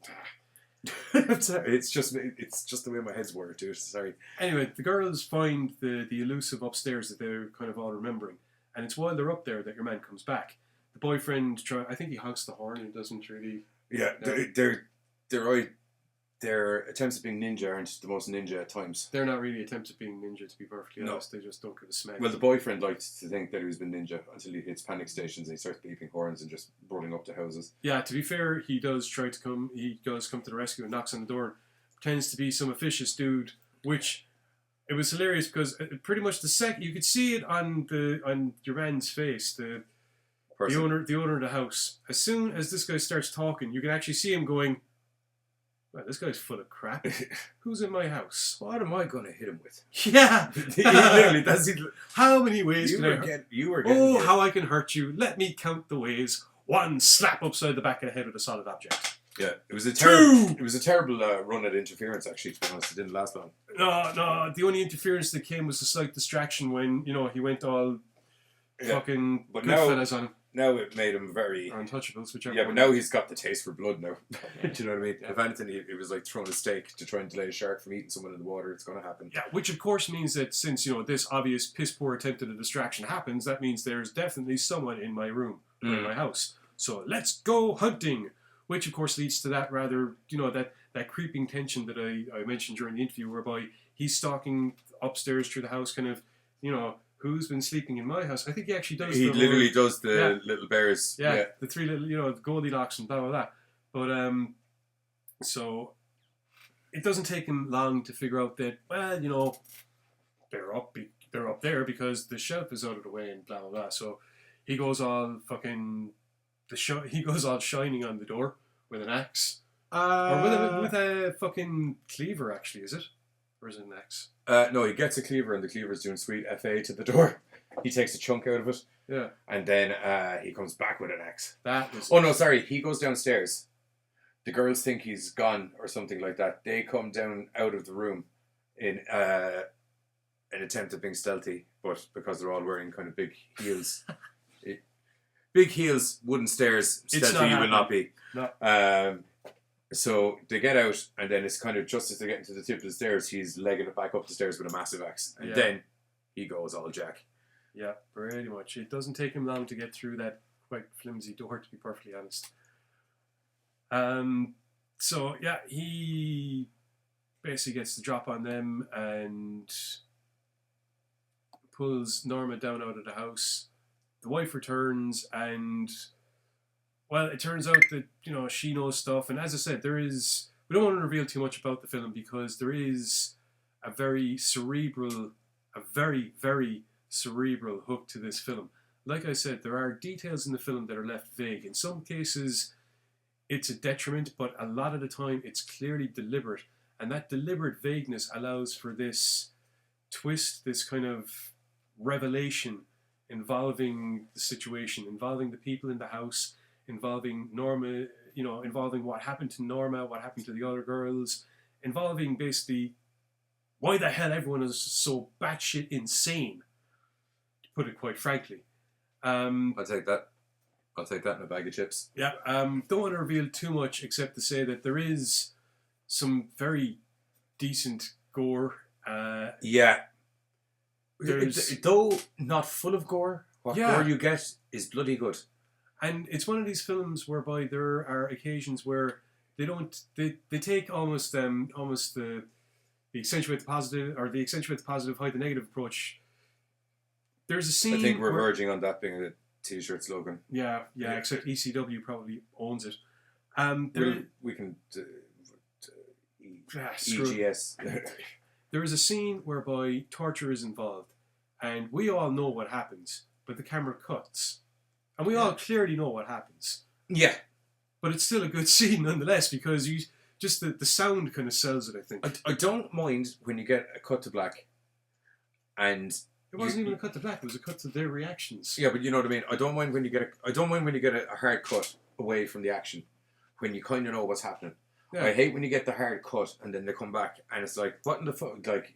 It's just the way my head's wired to it. Sorry. Anyway, the girls find the elusive upstairs that they're kind of all remembering, and it's while they're up there that your man comes back. The boyfriend I think he honks the horn and doesn't really. Yeah, their attempts at being ninja aren't the most ninja at times. They're not really attempts at being ninja, to be perfectly honest. They just don't give a smack. Well, the boyfriend liked to think that he was been ninja until he hits panic stations and he starts beeping horns and just rolling up to houses. Yeah, to be fair, he does come to the rescue and knocks on the door. Pretends to be some officious dude, which it was hilarious because pretty much the second you could see it on your man's face, the owner of the house. As soon as this guy starts talking, you can actually see him going, "Well, this guy's full of crap. Who's in my house? What am I going to hit him with?" Yeah. Literally, that's it. How many ways you can were I hurt you? Oh, how I can hurt you. Let me count the ways. 1, slap upside the back of the head with a solid object. Yeah, it was a 2. It was a terrible run at interference. Actually, to be honest, it didn't last long. No. The only interference that came was a slight distraction when he went all fucking Goodfellas on him. Now it made him very Untouchables, whichever. Yeah, but one. now he's got the taste for blood now. Yeah. Do you know what I mean? Yeah. If anything, it was like throwing a steak to try and delay a shark from eating someone in the water. It's going to happen. Yeah, which of course means that since this obvious piss poor attempt at a distraction happens, that means there's definitely someone in my room or in my house. So let's go hunting. Which of course leads to that rather that creeping tension that I mentioned during the interview, whereby he's stalking upstairs through the house, kind of who's been sleeping in my house. I think he actually does. He literally does the little bears. Yeah, the 3 little the Goldilocks and blah blah blah. But so it doesn't take him long to figure out that they're up there because the shelf is out of the way and blah blah blah. So he goes all fucking he goes all shining on the door with an axe or with a fucking cleaver. Actually, is it? Or is it an axe? No, he gets a cleaver and the cleaver's doing sweet FA to the door. He takes a chunk out of it. Yeah. And then he comes back with an axe. Oh no, sorry. He goes downstairs. The girls think he's gone or something like that. They come down out of the room in an attempt at being stealthy, but because they're all wearing kind of big heels. Big heels, wooden stairs, stealthy you will not be. No. So they get out, and then it's kind of just as they're getting to the tip of the stairs, he's legging it back up the stairs with a massive axe. And then he goes all Jack. Yeah, pretty much. It doesn't take him long to get through that quite flimsy door, to be perfectly honest. So, yeah, he basically gets the drop on them and pulls Norma down out of the house. The wife returns and... Well, it turns out that, she knows stuff. And as I said, there is we don't want to reveal too much about the film because there is a very, very cerebral hook to this film. Like I said, there are details in the film that are left vague. In some cases, it's a detriment, but a lot of the time, it's clearly deliberate. And that deliberate vagueness allows for this twist, this kind of revelation involving the situation, involving the people in the house, involving Norma, involving what happened to Norma, what happened to the other girls, involving basically why the hell everyone is so batshit insane, to put it quite frankly. I'll take that. I'll take that in a bag of chips. Yeah, don't want to reveal too much except to say that there is some very decent gore. Yeah. There's- Though not full of gore, what Yeah. gore you get is bloody good. And it's one of these films whereby there are occasions where they take almost the accentuate the positive, or the accentuate the positive, hide the negative approach. There's a scene. I think we're verging on that being a t-shirt slogan. Yeah, except ECW probably owns it. We can Screw it. EGS. There is a scene whereby torture is involved, and we all know what happens, but the camera cuts. And we all clearly know what happens. Yeah. But it's still a good scene nonetheless, because the sound kind of sells it, I think. I don't mind when you get a cut to black, and It wasn't even a cut to black, it was a cut to their reactions. yeah, but you know what I mean. I don't mind when you get a hard cut away from the action, when you kind of know what's happening. Yeah. I hate when you get the hard cut and then they come back and it's like, what in the fuck? Like,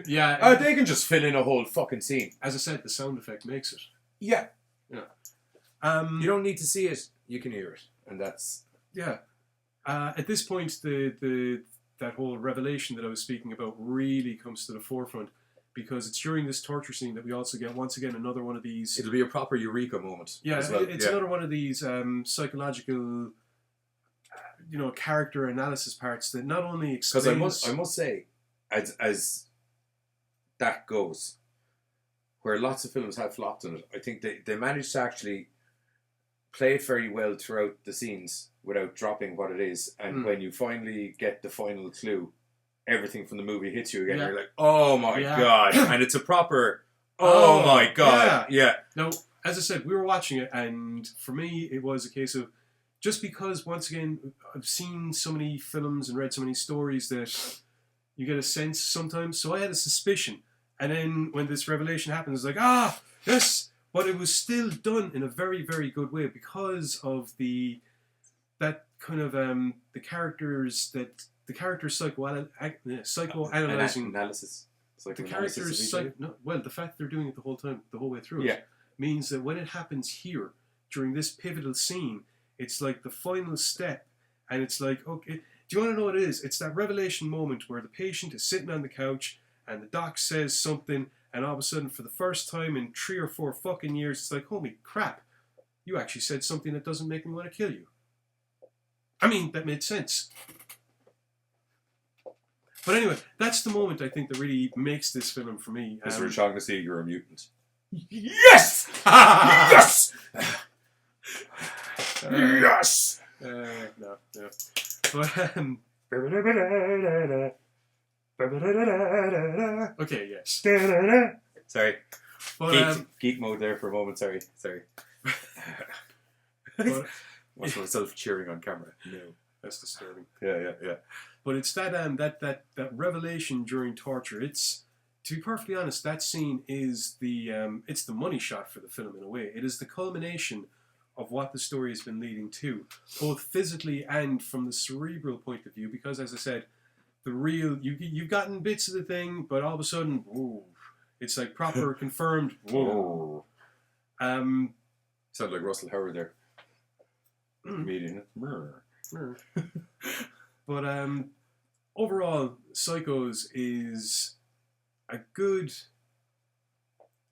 Yeah. they can just fill in a whole fucking scene. As I said, the sound effect makes it. Yeah. Yeah. You don't need to see it; you can hear it, and that's Yeah. At this point, that whole revelation that I was speaking about really comes to the forefront, because it's during this torture scene that we also get, once again, another one of these... it'll be a proper eureka moment. Yeah, as well. it's another one of these psychological, character analysis parts that not only explains... Because I must say, as that goes, where lots of films have flopped on it, I think they managed to actually play it very well throughout the scenes without dropping what it is. And when you finally get the final clue, everything from the movie hits you again. Yeah. You're like, oh my Yeah. God. And it's a proper, oh my God. Yeah. Now, as I said, we were watching it, and for me, it was a case of, just because, once again, I've seen so many films and read so many stories that you get a sense sometimes. So I had a suspicion. And then when this revelation happened, it's like, yes! But it was still done in a very, very good way because of that kind of, the characters psychoanalyzing. Analysis. It's like The analysis characters, of each other. the fact they're doing it the whole way through, means that when it happens here, during this pivotal scene, it's like the final step, and it's like, okay, do you want to know what it is? It's that revelation moment where the patient is sitting on the couch, and the doc says something, and all of a sudden, for the first time in 3 or 4 fucking years, it's like, holy crap, you actually said something that doesn't make me want to kill you. I mean, that made sense. But anyway, that's the moment I think that really makes this film for me. Mr. O'Shaughnessy, you're a mutant. Yes! Yes! Yes! No. But, okay, yes. Sorry. But, Geek mode there for a moment, sorry. but Watch myself cheering on camera. no, that's disturbing. Yeah. But it's that revelation during torture. It's, to be perfectly honest, that scene is it's the money shot for the film in a way. It is the culmination of what the story has been leading to, both physically and from the cerebral point of view. Because, as I said, you've gotten bits of the thing, but all of a sudden, whoa, it's like proper confirmed. Whoa. Sound like Russell Howard there. Comedian. But overall, Psychos is a good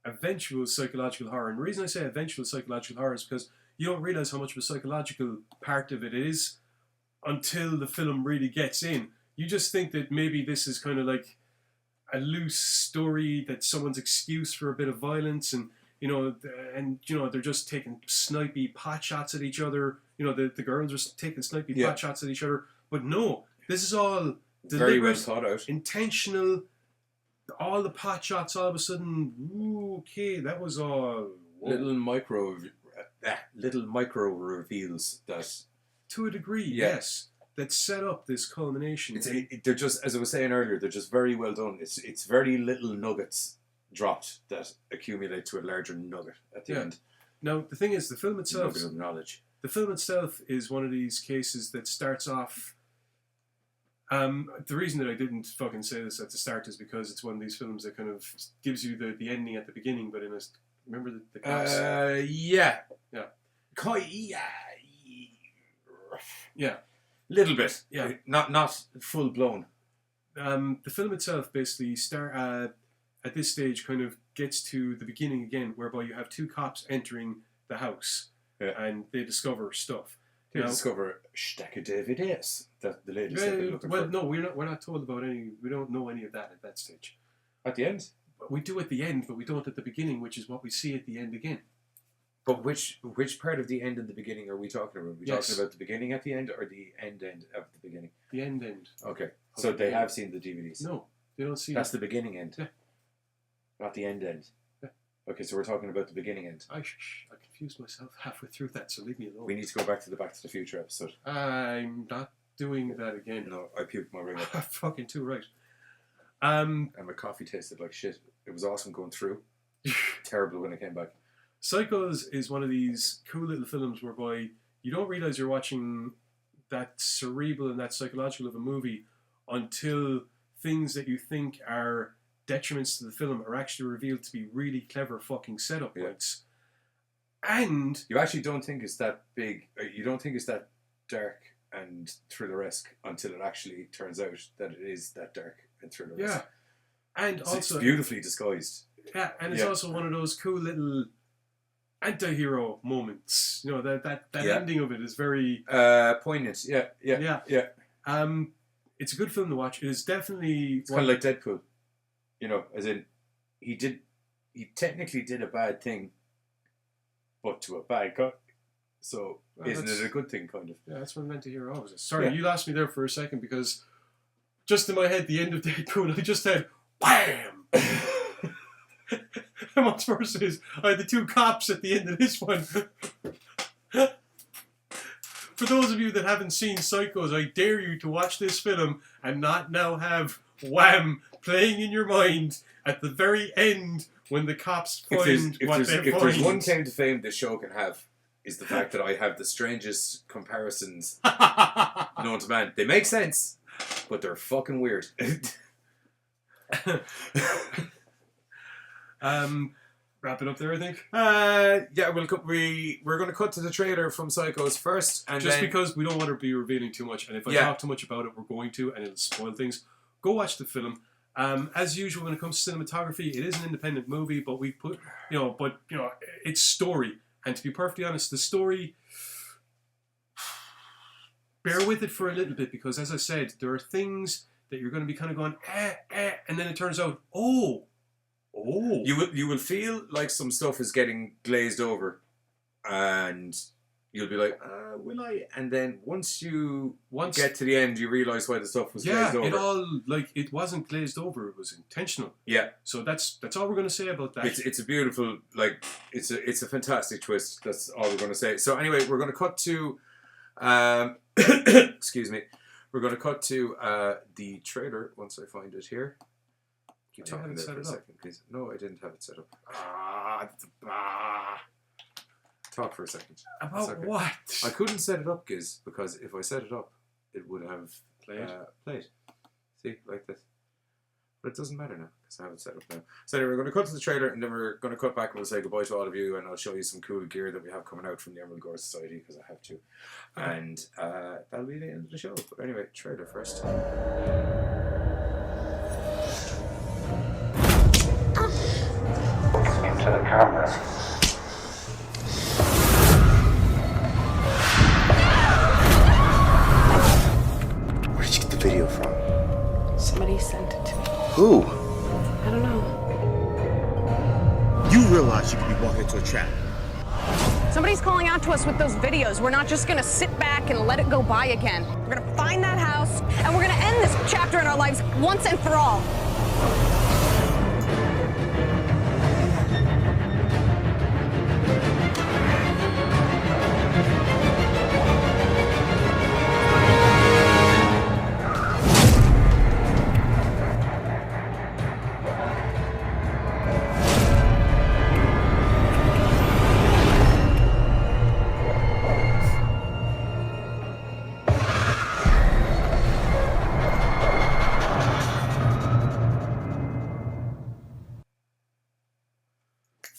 eventual psychological horror. And the reason I say eventual psychological horror is because you don't realise how much of a psychological part of it is until the film really gets in. You just think that maybe this is kind of like a loose story, that's someone's excuse for a bit of violence, and they're just taking snipey pot shots at each other. The girls are taking snipey pot shots at each other. But no, This is all Very well deliberate, thought out. intentional. All the pot shots, all of a sudden, ooh, okay, that was all Little micro reveals that to a degree, Yeah. yes, that set up this culmination. they're just, as I was saying earlier, they're just very well done. It's very little nuggets dropped that accumulate to a larger nugget at the end. Now the thing is, the film itself. Nugget of knowledge. The film itself is one of these cases that starts off. The reason that I didn't fucking say this at the start is because it's one of these films that kind of gives you the ending at the beginning, but in a remember the cops. Yeah. Yeah. Little bit. Yeah. Not full blown. The film itself basically at this stage kind of gets to the beginning again, whereby you have two cops entering the house and they discover stuff. They discover a stack of DVDs that the lady said they're looking for. Well, no, we're not told about any. We don't know any of that at that stage. At the end? We do at the end, but we don't at the beginning, which is what we see at the end again. But which part of the end and the beginning are we talking about? Are we talking about the beginning at the end or the end of the beginning? The end. Okay. So they have seen the DVDs? No, they don't see That's the beginning end? Yeah. Not the end end? Yeah. Okay, so we're talking about the beginning end. I confused myself halfway through that, so leave me alone. We need to go back to the Back to the Future episode. I'm not doing that again. No, I puked my ring up. Fucking too right. And my coffee tasted like shit. It was awesome going through. Terrible when I came back. Psychos is one of these cool little films whereby you don't realise you're watching that cerebral and that psychological of a movie until things that you think are detriments to the film are actually revealed to be really clever fucking setup points. And you actually don't think it's that big, you don't think it's that dark and thriller-esque until it actually turns out that it is that dark and thriller-esque. yeah. And also it's beautifully disguised. Yeah, and it's also one of those cool little anti-hero moments. You know, that ending of it is very poignant. Yeah. It's a good film to watch. It is definitely it's kind of like Deadpool. You know, as in he technically did a bad thing, but to a bad guy. So isn't it a good thing, kind of? Yeah, that's what I'm meant to hear. Oh, sorry, you lost me there for a second because just in my head, the end of Deadpool, I just had wham. And what's worse is I had the two cops at the end of this one. For those of you that haven't seen Psychos, I dare you to watch this film and not now have wham playing in your mind at the very end when the cops find what they find. If there's one claim to fame this show can have, is the fact that I have the strangest comparisons known to man. They make sense, but they're fucking weird. Wrap it up there, I think. Yeah, we're going to cut to the trailer from Psychos first, and just because we don't want to be revealing too much, and if I talk too much about it, we're going to, and it'll spoil things. Go watch the film. As usual, when it comes to cinematography, it is an independent movie, but we put, it's story, and to be perfectly honest, the story. Bear with it for a little bit because, as I said, there are things that you're going to be kind of going, and then it turns out, oh. You will feel like some stuff is getting glazed over, and you'll be like, will I? And then once you get to the end, you realise why the stuff was glazed over. It wasn't glazed over; it was intentional. Yeah. So that's all we're going to say about that. It's a beautiful, it's a fantastic twist. That's all we're going to say. So anyway, we're going to cut to, excuse me, we're going to cut to the trailer once I find it here. Keep talking there for a second, please. No, I didn't have it set up. Talk for a second. About what? I couldn't set it up, Giz, because if I set it up, it would have played. See, like this. But it doesn't matter now, because I have it set up now. So anyway, we're going to cut to the trailer, and then we're going to cut back and we'll say goodbye to all of you, and I'll show you some cool gear that we have coming out from the Emerald Gore Society, because I have to. And that'll be the end of the show. But anyway, trailer first. Into the camera. Where did you get the video from? Somebody sent it to me. Who? I don't know. You realize you could be walking into a trap. Somebody's calling out to us with those videos. We're not just gonna sit back and let it go by again. We're gonna find that house and we're gonna end this chapter in our lives once and for all.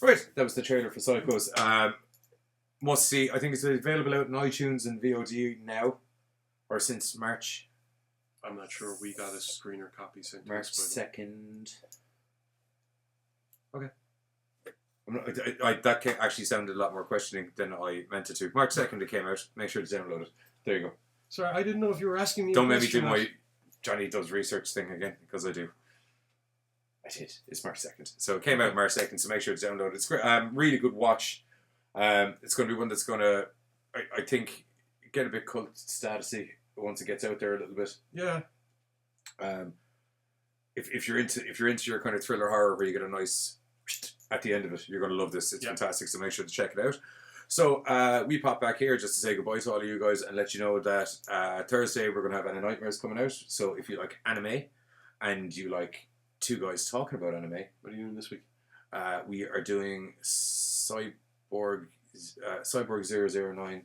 Right, that was the trailer for Psychos. Must see. I think it's available out in iTunes and VOD now, or since March. I'm not sure. We got a screener copy sent to March us. 2nd. Okay. That actually sounded a lot more questioning than I meant it to. March 2nd it came out. Make sure to download it. There you go. Sorry, I didn't know if you were asking me. Don't make me do my Johnny Does Research thing again, because I do. I did. It's March 2nd. So it came out March 2nd, so make sure to download it. It's great. Really good watch. It's going to be one that's going to, I think, get a bit cult statusy once it gets out there a little bit. Yeah. If you're into your kind of thriller horror where you get a nice at the end of it, you're going to love this. It's fantastic, so make sure to check it out. So we pop back here just to say goodbye to all of you guys and let you know that Thursday we're going to have Anna Nightmares coming out. So if you like anime and you like two guys talking about anime, what are you doing this week? We are doing Cyborg 009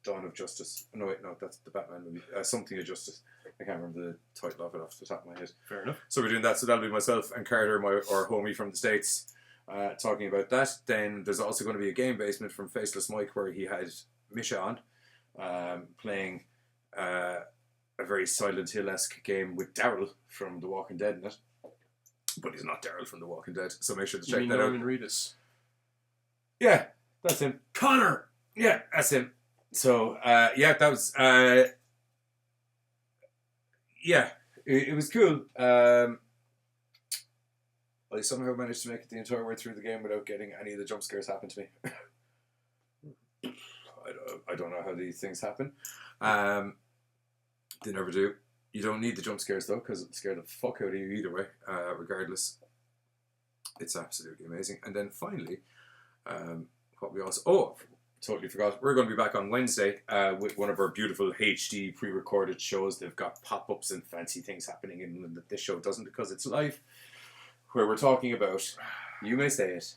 Dawn of Justice. No, wait, no, that's the Batman movie. Something of Justice. I can't remember the title of it off the top of my head. Fair enough. So we're doing that. So that'll be myself and Carter, our homie from the States, talking about that. Then there's also going to be a game basement from Faceless Mike where he had Misha on, playing a very Silent Hill-esque game with Daryl from The Walking Dead in it. But he's not Daryl from The Walking Dead, so make sure to check that out. Norman Reedus. Yeah, that's him. Connor! Yeah, that's him. So, yeah, that was... yeah, it was cool. I somehow managed to make it the entire way through the game without getting any of the jump scares happen to me. I don't know how these things happen. They never do. You don't need the jump scares though, because it'll scare the fuck out of you either way. Regardless, it's absolutely amazing. And then finally, what we also totally forgot. We're going to be back on Wednesday with one of our beautiful HD pre-recorded shows. They've got pop-ups and fancy things happening in them that this show doesn't because it's live. Where we're talking about, you may say it,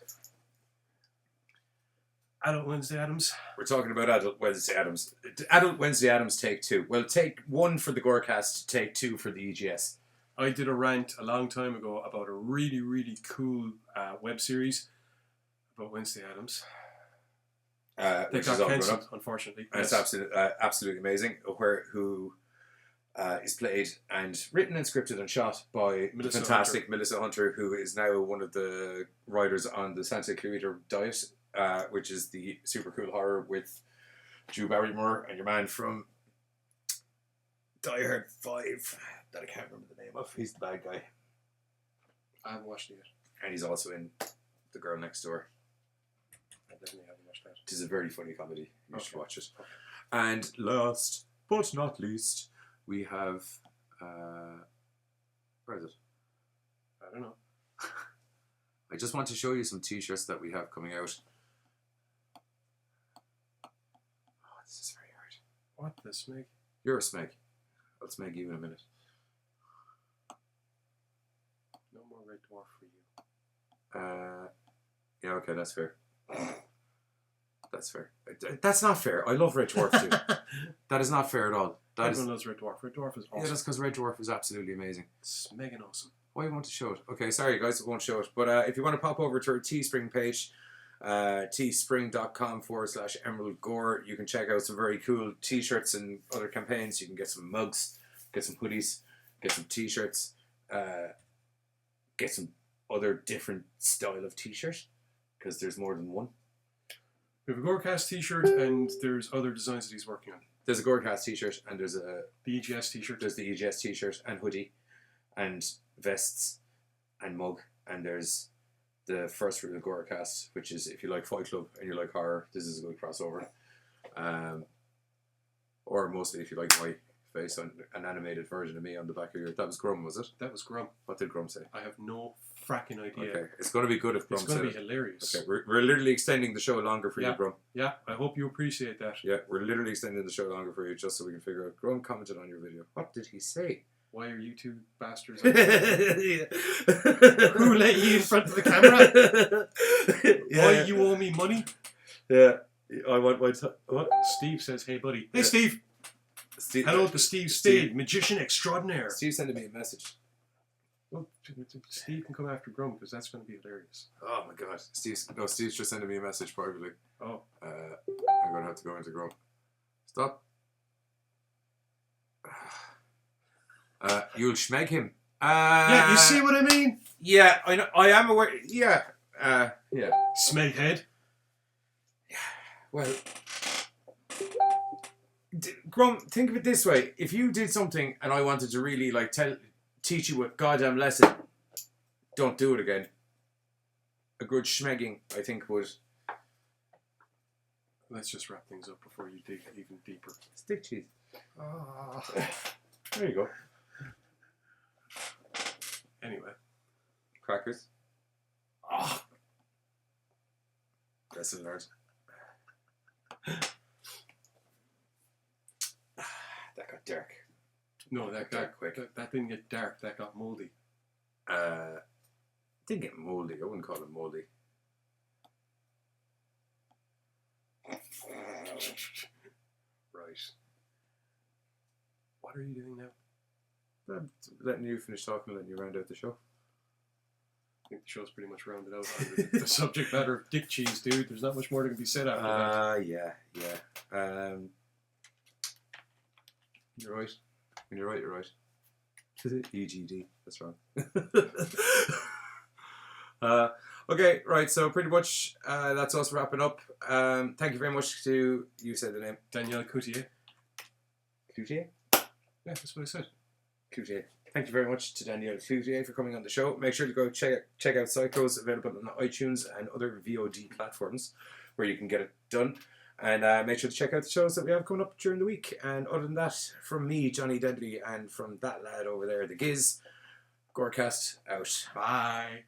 Adult Wednesday Addams. We're talking about Adult Wednesday Addams. Adult Wednesday Addams take 2. Well, take 1 for the Gorecast, take 2 for the EGS. I did a rant a long time ago about a really, really cool web series about Wednesday Addams. They got cancelled, unfortunately. And it's absolutely amazing. Who is played and written and scripted and shot by fantastic Melissa Hunter, who is now one of the writers on the Santa Clarita Diet, which is the super cool horror with Drew Barrymore and your man from Die Hard 5 that I can't remember the name of. He's the bad guy. I haven't watched it yet. And he's also in The Girl Next Door. I definitely haven't watched that. It is a very funny comedy. You should watch it. Okay. And last but not least, we have... where is it? I don't know. I just want to show you some t-shirts that we have coming out. Oh, this is very hard. What the smeg? You're a smeg. I'll smeg you in a minute. No more Red Dwarf for you. Yeah, okay, that's fair. That's fair. That's not fair. I love Red Dwarf too. That is not fair at all. Everyone loves Red Dwarf. Red Dwarf is awesome. Yeah, that's because Red Dwarf is absolutely amazing. It's mega awesome. Why you want to show it? Okay, sorry guys, I won't show it. But if you want to pop over to our Teespring page, teespring.com/Emerald Gore, you can check out some very cool t-shirts and other campaigns. You can get some mugs, get some hoodies, get some t-shirts, get some other different style of t-shirt, because there's more than one. We have a Gorecast t-shirt and there's other designs that he's working on. There's a Gorecast t-shirt and there's the EGS t-shirt. There's the EGS t-shirt and hoodie and vests and mug, and there's the first rule of Gorecast, which is if you like Fight Club and you like horror, this is a good crossover. Or mostly if you like my face on an animated version of me on the back of your... That was Grum, was it? That was Grum. What did Grum say? I have no fracking idea. Okay, it's going to be good if Grum It's going said to be it. hilarious. Okay, we're literally extending the show longer for you, Grum. Yeah, I hope you appreciate that. Yeah, we're literally extending the show longer for you just so we can figure out. Grum commented on your video. What did he say? Why are you two bastards? Who Who let you in front of the camera? Why you owe me money? Yeah. I want my... What? Steve says, hey buddy. Hey Steve! Steve, Hello to Steve Stade, magician extraordinaire. Steve sending me a message. Well, Steve can come after Grum because that's going to be hilarious. Oh my god. Steve's just sending me a message privately. Oh. I'm going to have to go into Grum. Stop. You'll schmeg him. Yeah, you see what I mean? Yeah, I know. I am aware. Yeah. Yeah. Smeg head. Well, Grum, think of it this way. If you did something and I wanted to really like teach you a goddamn lesson, don't do it again. A good schmegging, I think, would... Let's just wrap things up before you dig even deeper. Stick cheese. There you go. Anyway. Crackers. Oh. Lesson learned. That got dark. No, that got quick. That didn't get dark. That got moldy. Didn't get moldy. I wouldn't call it moldy. Right. What are you doing now? I'm letting you finish talking and letting you round out the show. I think the show's pretty much rounded out on the subject matter of dick cheese, dude. There's not much more that can be said after that. Yeah. You're right. When you're right, you're right. EGD. That's wrong. Okay, right. So pretty much that's us wrapping up. Thank you very much to... You said the name. Deniele Cloutier. Cloutier? Yeah, that's what I said. Cloutier. Thank you very much to Deniele Cloutier for coming on the show. Make sure to go check out Psychos, available on iTunes and other VOD platforms where you can get it done. And make sure to check out the shows that we have coming up during the week. And other than that, from me, Johnny Dedly, and from that lad over there, the Giz, Gorecast out. Bye.